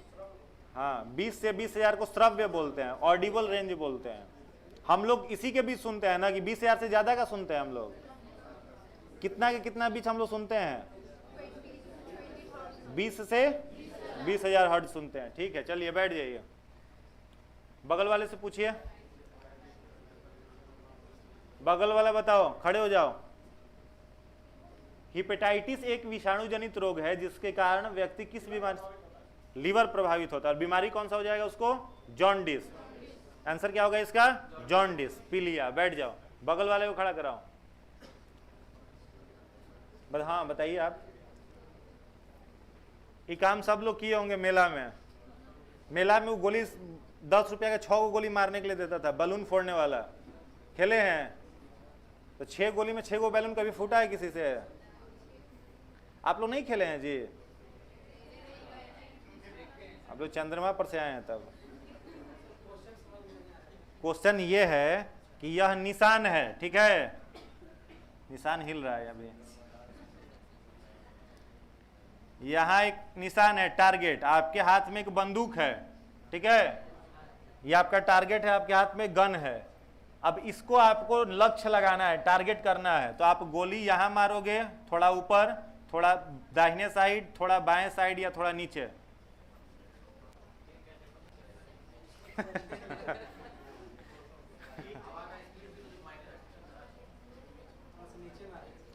हाँ 20 से 20,000 को श्रव्य बोलते हैं, ऑडिबल रेंज बोलते हैं। हम लोग इसी के बीच सुनते हैं ना, कि 20,000 से ज्यादा का सुनते हैं हम लोग। कितना के कितना बीच हम लोग सुनते हैं? 20 से 20,000 हर्ट्ज सुनते हैं। ठीक है चलिए बैठ जाइए। बगल वाले से पूछिए, बगल वाला बताओ, खड़े हो जाओ। हिपेटाइटिस एक विषाणु जनित रोग है जिसके कारण व्यक्ति किस बीमारी? लीवर प्रभावित होता है। और बीमारी कौन सा हो जाएगा उसको? जॉन्डिस। आंसर क्या होगा इसका? जॉन्डिस, पीलिया। बैठ जाओ। बगल वाले को खड़ा कराओ। हाँ बताइए आप। ये काम सब लोग किए होंगे मेला में। मेला में वो गोली 10 रुपया का 6 गोली मारने के लिए देता था, बलून फोड़ने वाला। खेले हैं? तो 6 गोली में 6 गो बैलून कभी फूटा है किसी से? आप लोग नहीं खेले हैं जी? आप लोग चंद्रमा पर से आए हैं तब। क्वेश्चन ये है कि यह निशान है, ठीक है? निशान हिल रहा है अभी। यहां एक निशान है, टारगेट। आपके हाथ में एक बंदूक है, ठीक है? ये आपका टारगेट है, आपके हाथ में गन है। अब इसको आपको लक्ष्य लगाना है, टारगेट करना है। तो आप गोली यहां मारोगे, थोड़ा ऊपर, थोड़ा दाहिने साइड, थोड़ा बाएं साइड, या थोड़ा नीचे।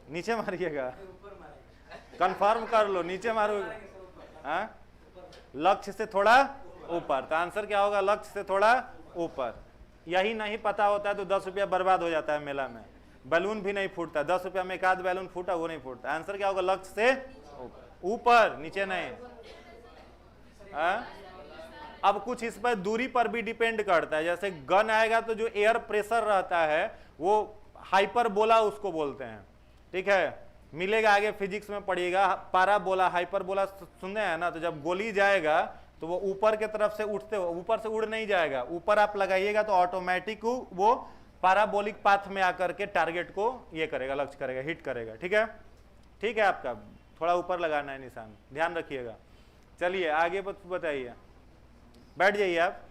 नीचे मारिएगा, कंफर्म कर लो, नीचे मारोगे। हाँ लक्ष्य से थोड़ा ऊपर। तो आंसर क्या होगा? लक्ष्य से थोड़ा ऊपर। यही नहीं पता होता है तो 10 रुपया बर्बाद हो जाता है मेला में। बैलून भी नहीं फूटता, 10 रुपया में एक आध बैलून फूटा, वो नहीं फूटता। आंसर क्या होगा? लक्ष्य से ऊपर, नीचे नहीं। अब कुछ इस पर दूरी पर भी डिपेंड करता है। जैसे गन आएगा तो जो एयर प्रेशर रहता है वो हाइपरबोला उसको बोलते हैं, ठीक है? मिलेगा आगे फिजिक्स में पढ़िएगा। पाराबोला, हाइपरबोला सुने हैं ना? तो जब गोली जाएगा तो वो ऊपर के तरफ से उठते हो, ऊपर से उड़ नहीं जाएगा। ऊपर आप लगाइएगा तो ऑटोमेटिक वो पैराबोलिक पाथ में आकर के टारगेट को ये करेगा, लक्ष्य करेगा, हिट करेगा। ठीक है? ठीक है, आपका थोड़ा ऊपर लगाना है निशान, ध्यान रखिएगा। चलिए आगे बताइए। बैठ जाइए आप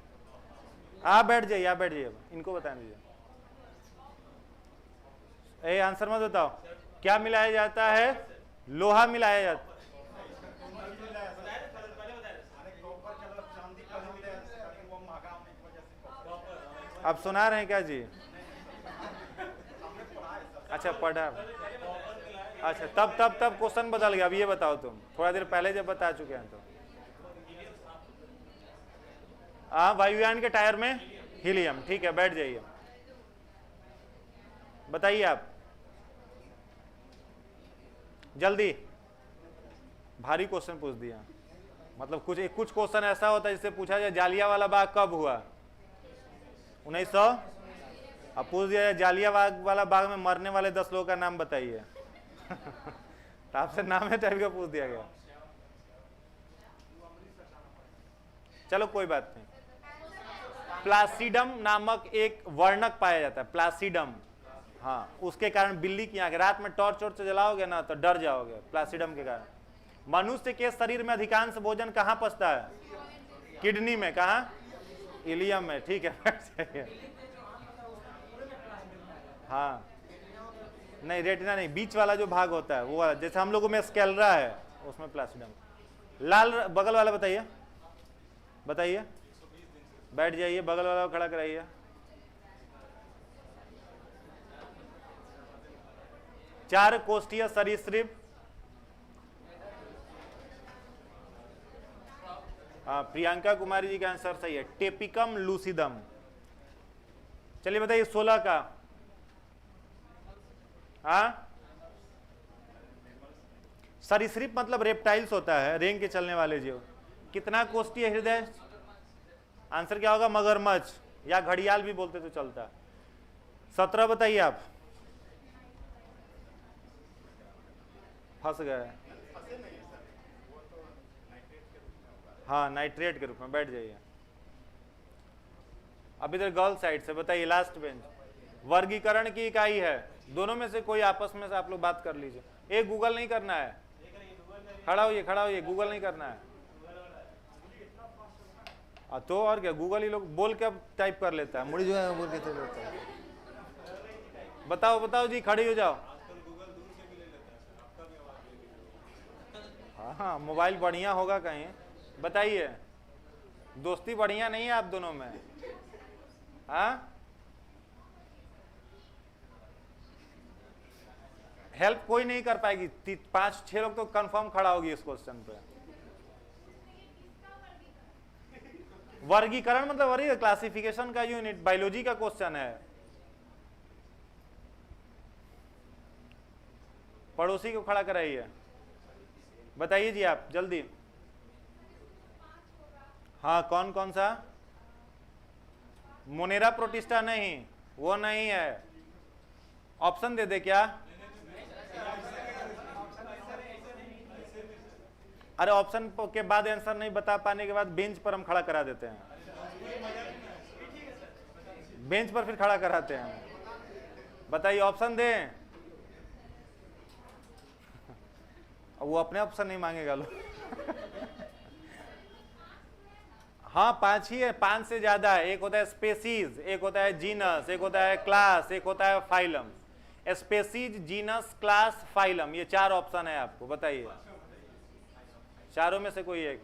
बैठ जाइए, आप बैठ जाइए। इनको बता दीजिए। ए आंसर मत बताओ। क्या मिलाया जाता है? लोहा मिलाया जाता है। आप सुना रहे हैं क्या जी? अच्छा पढ़ा। अच्छा तब क्वेश्चन बदल गया। अब ये बताओ तुम, थोड़ा देर पहले जब बता चुके हैं तो। वायुयान के टायर में हीलियम। ठीक है, बैठ जाइए। बताइए आप जल्दी। भारी क्वेश्चन पूछ दिया। मतलब कुछ क्वेश्चन ऐसा होता है जिससे पूछा जाए जालियांवाला बाग कब हुआ? 1900। अब पूछ दिया जालियांवाला बाग में मरने वाले 10 लोगों का नाम बताइए। तो आपसे नाम है टाइप का पूछ दिया गया। चलो कोई बात नहीं। प्लासिडम नामक एक वर्णक पाया जाता है। प्लासिडम हाँ, उसके कारण बिल्ली की आंख, रात में टॉर्च वॉर्च जलाओगे ना तो डर जाओगे प्लासिडम के कारण। मनुष्य के शरीर में अधिकांश भोजन कहाँ पचता है? किडनी में। कहाँ? इलियम में। ठीक है। हाँ, नहीं रेटिना नहीं, बीच वाला जो भाग होता है वो वाला, जैसे हम लोगों में स्केलरा है उसमें प्लासिडम। लाल बगल वाला बताइए, बताइए, बैठ जाइए, बगल वाला खड़ा कराइए। चार कोष्ठीय सरीसृप। प्रियंका कुमारी जी का आंसर सही है, टेपिकम लूसिडम। चलिए बताइए 16 का। हाँ, सरीसृप मतलब रेप्टाइल्स होता है, रेंग के चलने वाले जीव। कितना कोष्ठीय हृदय? आंसर क्या होगा? मगरमच्छ, या घड़ियाल भी बोलते तो चलता। 17 बताइए आप। फंस गए। हाँ, नाइट्रेट के रूप में। बैठ जाइए। अब इधर गर्ल साइड से बताइए, लास्ट बेंच। वर्गीकरण की इकाई है, दोनों में से कोई आपस में से आप लोग बात कर लीजिए। एक गूगल नहीं करना है, खड़ा होइए, खड़ा होइए, गूगल नहीं करना है। तो और क्या, गूगल ही लोग बोल के अब टाइप कर लेता है, मुड़ी जो है बोल के चले लेता है। बताओ बताओ जी, खड़ी हो जाओ। हाँ, मोबाइल बढ़िया होगा कहीं, बताइए। दोस्ती बढ़िया नहीं है आप दोनों में? हाँ, हेल्प कोई नहीं कर पाएगी। 5-6 लोग तो कंफर्म खड़ा होगी इस क्वेश्चन पे। वर्गीकरण मतलब वही क्लासिफिकेशन का यूनिट, बायोलॉजी का क्वेश्चन है। पड़ोसी को खड़ा कराइए, बताइए जी आप जल्दी। हाँ, कौन कौन सा? मोनेरा प्रोटिस्टा नहीं, वो नहीं है। ऑप्शन दे दे क्या? अरे ऑप्शन के बाद आंसर नहीं बता पाने के बाद बेंच पर हम खड़ा करा देते हैं, बेंच पर फिर खड़ा कराते हैं। बताइए, ऑप्शन दें। वो अपने ऑप्शन नहीं मांगेगा लोग। हाँ, 5 ही है, 5 से ज्यादा है। एक होता है स्पेसीज, एक होता है जीनस, एक होता है क्लास, एक होता है phylum. Species, genus, class, phylum, ये 4 ऑप्शन है आपको। बताइए चारों में से कोई एक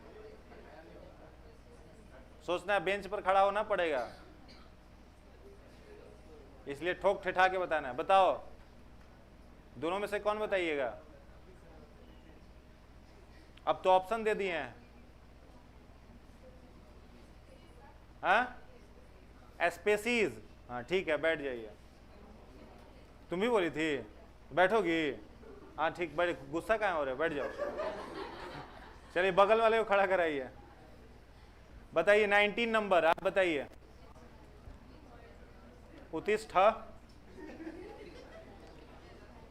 सोचना है, बेंच पर खड़ा होना पड़ेगा, इसलिए ठोक ठिठा के बताना है। बताओ दोनों में से कौन बताइएगा? अब तो ऑप्शन दे दिए हैं। हाँ, स्पेसीज। हाँ ठीक है, बैठ जाइए। तुम भी बोली थी बैठोगी? हाँ ठीक, बैठ। गुस्सा कहाँ हो रहे, बैठ जाओ। चलिए बगल वाले को खड़ा कराइए। बताइए 19 नंबर, आप बताइए। उत्तिष्ठ।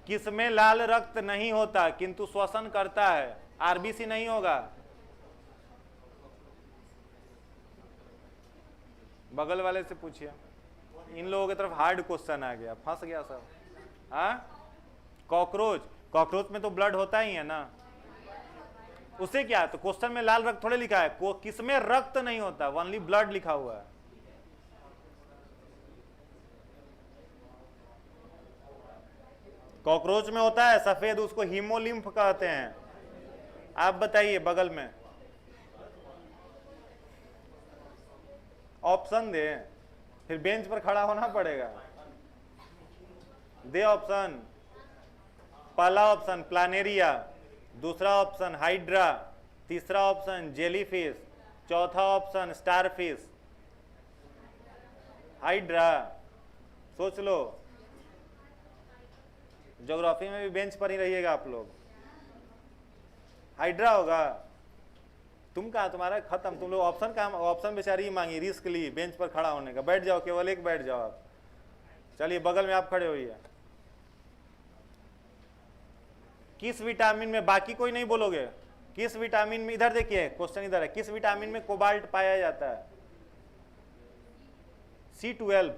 किसमें लाल रक्त नहीं होता किंतु श्वसन करता है? आरबीसी नहीं होगा, बगल वाले से पूछिए। इन लोगों की तरफ हार्ड क्वेश्चन आ गया, फंस गया सब। हाँ, कॉकरोच। कॉकरोच में तो ब्लड होता ही है ना, उसे क्या है? तो क्वेश्चन में लाल रक्त थोड़े लिखा है, किसमें रक्त नहीं होता, ओनली ब्लड लिखा हुआ है। कॉकरोच में होता है सफेद, उसको हीमोलिम्फ कहते हैं। आप बताइए बगल में, ऑप्शन दे, फिर बेंच पर खड़ा होना पड़ेगा। दे ऑप्शन। पहला ऑप्शन प्लानेरिया, दूसरा ऑप्शन हाइड्रा, तीसरा ऑप्शन जेलीफिश, चौथा ऑप्शन स्टारफिश। हाइड्रा, सोच लो। ज्योग्राफी में भी बेंच पर ही रहिएगा आप लोग। हाइड्रा होगा। तुम कहा, तुम्हारा खत्म, तुम लोग ऑप्शन का, ऑप्शन बेचारी ही मांगी, रिस्क ली बेंच पर खड़ा होने का। बैठ जाओ, केवल एक बैठ जाओ आप। चलिए बगल में आप खड़े होइए। किस विटामिन में, बाकी कोई नहीं बोलोगे, किस विटामिन में, इधर देखिए क्वेश्चन इधर है, किस विटामिन में कोबाल्ट पाया जाता है? C12।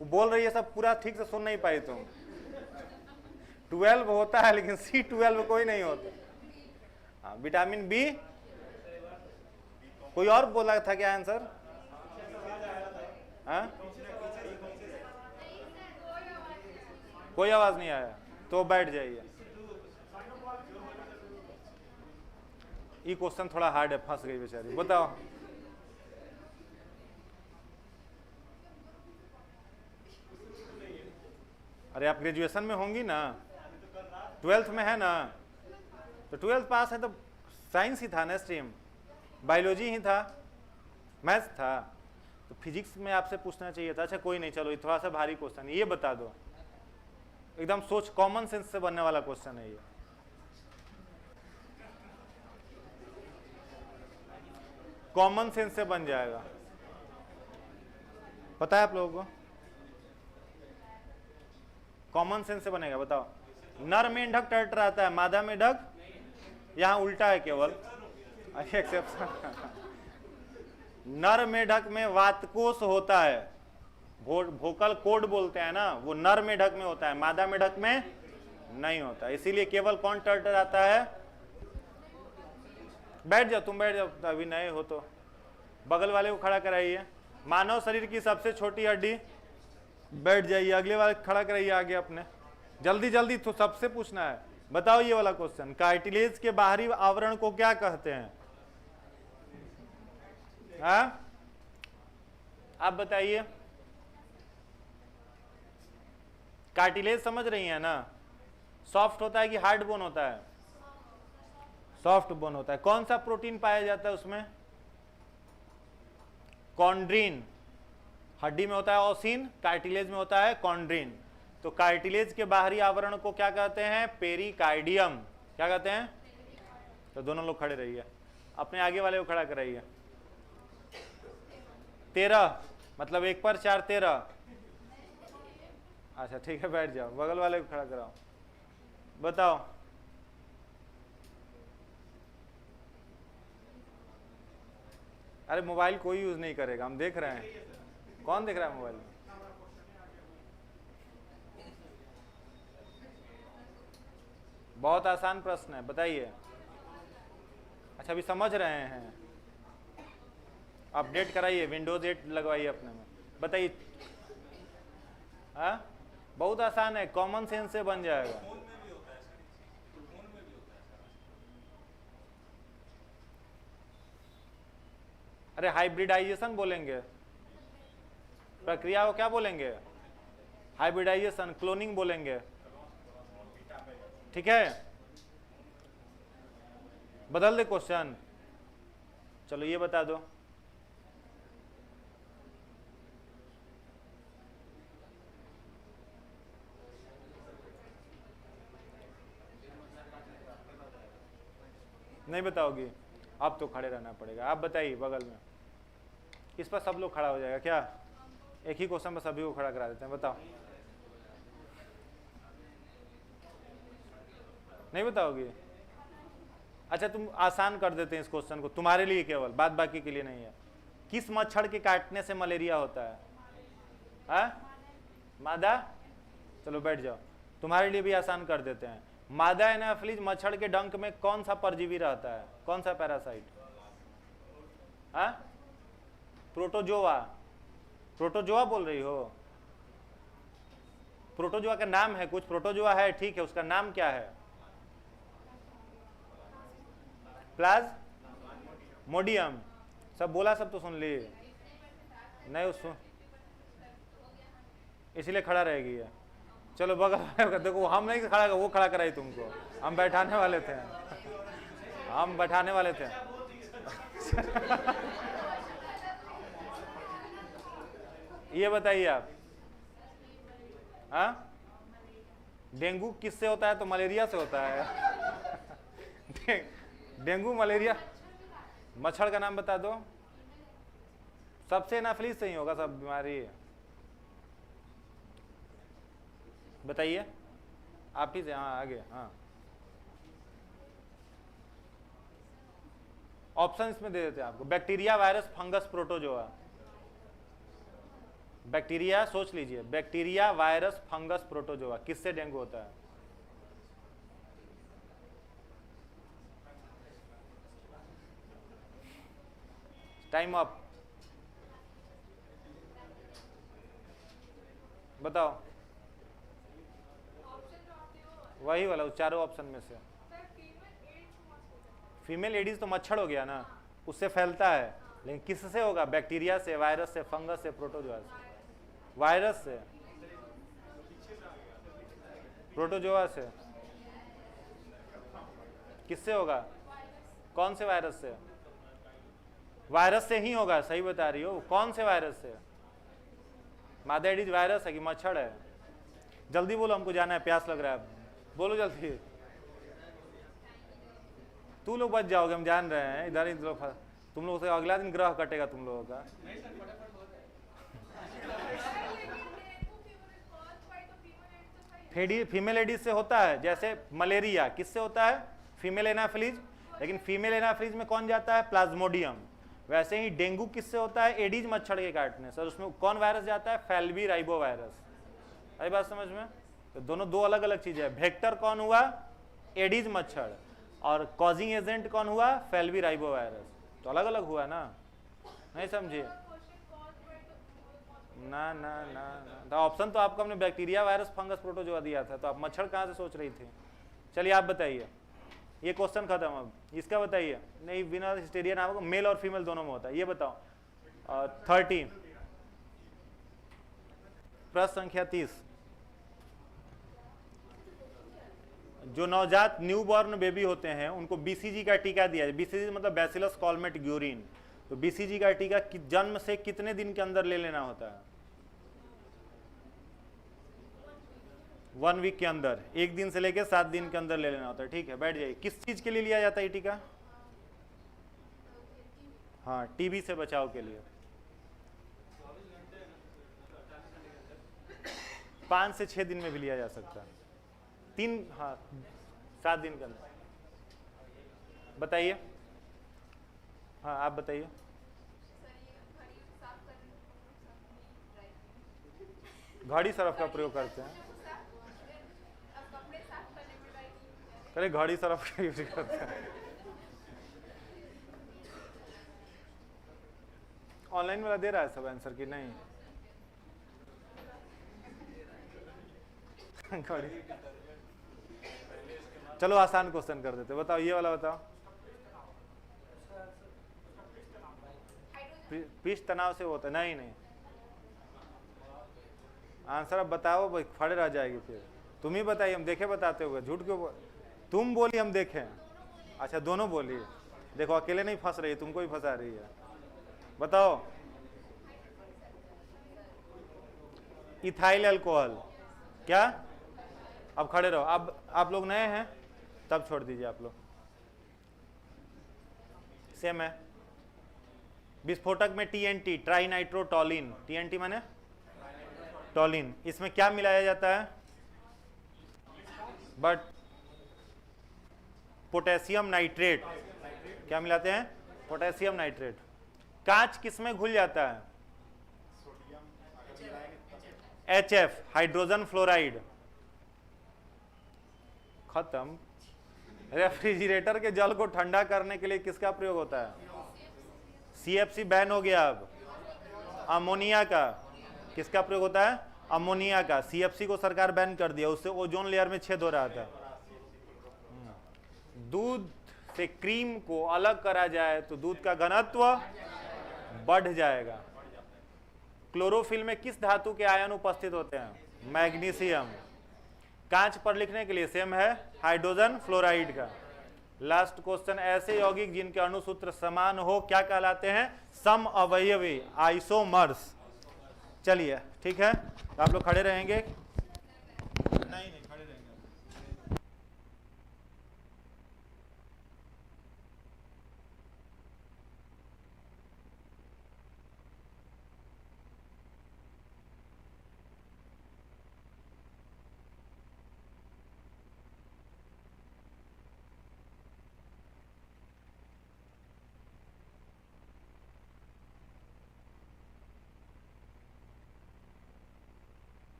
वो बोल रही है सब पूरा ठीक से सुन नहीं पाई तुम। 12 होता है लेकिन C12 कोई नहीं होता। हाँ, विटामिन बी। कोई और बोला था क्या आंसर? हाँ, कोई आवाज नहीं आया तो बैठ जाइए। ये क्वेश्चन थोड़ा हार्ड है, फंस गई बेचारी। बताओ। अरे आप ग्रेजुएशन में होंगी ना, 12th में है ना, तो 12th पास है तो साइंस ही था ना स्ट्रीम, बायोलॉजी ही था, मैथ्स था, तो फिजिक्स में आपसे पूछना चाहिए था। अच्छा कोई नहीं, चलो ये थोड़ा सा भारी क्वेश्चन है, ये बता दो। एकदम सोच, कॉमन सेंस से बनने वाला क्वेश्चन है ये। कॉमन सेंस से बन जाएगा, पता है आप लोगों को? कॉमन सेंस से बनेगा। बताओ। नर मेंढक टरटराता है, मादा मेंढक, यहां उल्टा है केवल, एक्सेप्शन। नर मेंढक में वातकोष होता है, वोकल कोड बोलते हैं ना, वो नर मेंढक में होता है, मादा मेंढक में नहीं होता। इसीलिए केवल कौन टरटराता है? बैठ जाओ, तुम बैठ जाओ, अभी नए हो तो। बगल वाले को खड़ा कराइए। मानव शरीर की सबसे छोटी हड्डी, बैठ जाइए। अगले वाले खड़ा कराइए आगे अपने, जल्दी जल्दी, तो सबसे पूछना है। बताओ ये वाला क्वेश्चन, कार्टिलेज के बाहरी आवरण को क्या कहते हैं? हाँ, आप बताइए। कार्टिलेज समझ रही है ना? सॉफ्ट होता है कि हार्ड बोन होता है? सॉफ्ट बोन होता है। कौन सा प्रोटीन पाया जाता है उसमें? कॉन्ड्रीन। हड्डी में होता है ओसिन, कार्टिलेज में होता है कॉन्ड्रीन। तो कार्टिलेज के बाहरी आवरण को क्या कहते हैं? पेरिकार्डियम। क्या कहते हैं? तो दोनों लोग खड़े रहिए, अपने आगे वाले को खड़ा कराइए। 13 मतलब 1 पर 4 13। अच्छा ठीक है, बैठ जाओ। बगल वाले को खड़ा कराओ। बताओ। अरे मोबाइल कोई यूज नहीं करेगा, हम देख रहे हैं। कौन देख रहा है मोबाइल में? बहुत आसान प्रश्न है, बताइए। अच्छा अभी समझ रहे हैं? अपडेट कराइए, विंडोज 8 लगवाइए अपने में। बताइए। हाँ, बहुत आसान है, कॉमन सेंस से बन जाएगा। अरे हाइब्रिडाइजेशन बोलेंगे, प्रक्रिया को क्या बोलेंगे? हाइब्रिडाइजेशन, क्लोनिंग बोलेंगे। ठीक है, बदल दे क्वेश्चन। चलो ये बता दो। नहीं बताओगी? अब तो खड़े रहना पड़ेगा। आप बताइए बगल में, इस पर सब लोग खड़ा हो जाएगा क्या? एक ही क्वेश्चन पर सभी को खड़ा करा देते हैं। बताओ। नहीं बताओगी? अच्छा तुम आसान कर देते हैं इस क्वेश्चन को, तुम्हारे लिए केवल, बात बाकी के लिए नहीं है। किस मच्छर के काटने से मलेरिया होता है? हाँ? मादा। चलो बैठ जाओ, तुम्हारे लिए भी आसान कर देते हैं। मादा एनाफिलीज मच्छर के डंक में कौन सा परजीवी रहता है? कौन सा पैरासाइट? हाँ? प्रोटोजोआ। प्रोटोजोआ बोल रही हो? प्रोटोजोआ का नाम है कुछ, प्रोटोजोआ है, ठीक है, उसका नाम क्या है? प्लाज्मोडियम। सब बोला, सब तो सुन लिए नहीं? उस इसलिए खड़ा रहेगी है। चलो बगल देखो, हम नहीं खड़ा, वो खड़ा कराई तुमको, हम बैठाने वाले थे, हम बैठाने वाले थे। ये बताइए आप। हाँ? डेंगू किससे होता है? तो मलेरिया से होता है। Dengue malaria. मच्छर का नाम बता दो। सबसे एनाफिलीज से ही होगा सब बीमारी। बताइए आप ही से। हाँ आगे। हाँ ऑप्शन इसमें दे देते हैं आपको। Bacteria, virus, fungus, protozoa. Bacteria, सोच लीजिए, बैक्टीरिया, वायरस, फंगस, प्रोटोजोआ, किससे डेंगू होता है? टाइम अप, बताओ। वही वाला, चारों ऑप्शन में से। फीमेल एडिस तो मच्छर हो गया ना, उससे फैलता है, लेकिन किससे होगा? बैक्टीरिया से, वायरस से, फंगस से, प्रोटोजोआ से। वायरस से, प्रोटोजोआ से। किससे होगा? कौन से वायरस से? वायरस से ही होगा, सही बता रही हो। कौन से वायरस से? मादा एडिस वायरस है कि मच्छर है? जल्दी बोलो, हमको जाना है, प्यास लग रहा है, बोलो जल्दी। तू लोग बच जाओगे, हम जान रहे हैं, इधर ही तुम लोग से अगला दिन ग्रह कटेगा तुम लोगों का। फीमेल एडिस से होता है, जैसे मलेरिया किससे होता है? फीमेल एनाफिलीज, लेकिन फीमेल एनाफिलीज में कौन जाता है? प्लाज्मोडियम। वैसे ही डेंगू किससे होता है? एडिज मच्छर के काटने से, उसमें कौन वायरस जाता है? फैल्वी राइबो वायरस। आई बात समझ में? तो दोनों दो अलग अलग चीजें। वेक्टर कौन हुआ? एडिज मच्छर, और कॉजिंग एजेंट कौन हुआ? फैल्वी राइबो वायरस। तो अलग अलग हुआ ना, नहीं समझिए? ना ना ना ना, ऑप्शन तो आपको हमने बैक्टीरिया, वायरस, फंगस, प्रोटोजोआ दिया था, तो आप मच्छर कहाँ से सोच रही थी? चलिए आप बताइए, ये क्वेश्चन खत्म। अब इसका बताइए। नहीं, बिना हिस्टीरिया नाम को मेल और फीमेल दोनों में होता है, ये बताओ। 30, प्रश्न संख्या 30। जो नवजात न्यूबॉर्न बेबी होते हैं उनको बीसीजी का टीका दिया जाए। बीसीजी मतलब बैसिलस कॉलमेट ग्यूरिन। तो बीसीजी का टीका जन्म से कितने दिन के अंदर ले लेना होता है? 1 वीक के अंदर, 1 दिन से लेकर 7 दिन के अंदर ले लेना होता है। ठीक है, बैठ जाइए। किस चीज के लिए लिया जाता है ये टीका? हाँ, टीबी से बचाव के लिए। 5 से 6 दिन में भी लिया जा सकता है। 7 दिन के अंदर। बताइए, हाँ आप बताइए। घड़ी सरफ का प्रयोग करते हैं। अरे घड़ी सरफ का यूज करते हैं। ऑनलाइन वाला दे रहा है सब आंसर की नहीं? घड़ी, चलो आसान क्वेश्चन कर देते। बताओ ये वाला बताओ। पृष्ठ तनाव से होता है? नहीं, आंसर अब बताओ भाई, खड़े रह जाएगी फिर। तुम ही बताइए, हम देखे बताते हुए, झूठ क्यों? तुम बोली हम देखें। अच्छा दोनों बोली। देखो अकेले नहीं फंस रही, तुमको भी फंसा रही है। बताओ। Ethyl alcohol. क्या? अब खड़े रहो। अब आप लोग नए हैं तब छोड़ दीजिए आप लोग। सेम है। विस्फोटक में टीएनटी, ट्राई नाइट्रोटोलिन। टीएनटी माने टोलिन। इसमें क्या मिलाया जाता है? But potassium nitrate. क्या मिलाते हैं? Potassium nitrate. कांच किसमें घुल जाता है? HF, hydrogen fluoride. खत्म। रेफ्रिजरेटर के जल को ठंडा करने के लिए किसका प्रयोग होता है? CFC बैन हो गया। अब अमोनिया का किसका प्रयोग होता है? अमोनिया का। CFC को सरकार बैन कर दिया, उससे ओजोन लेयर में छेद हो रहा था। दूध से क्रीम को अलग करा जाए तो दूध का घनत्व बढ़ जाएगा। क्लोरोफिल में किस धातु के आयन उपस्थित होते हैं? मैग्नीशियम। कांच पर लिखने के लिए सेम है, हाइड्रोजन फ्लोराइड का। लास्ट क्वेश्चन, ऐसे यौगिक जिनके अणुसूत्र समान हो क्या कहलाते हैं? सम अवयवी, आइसोमर्स। चलिए ठीक है, आप लोग खड़े रहेंगे।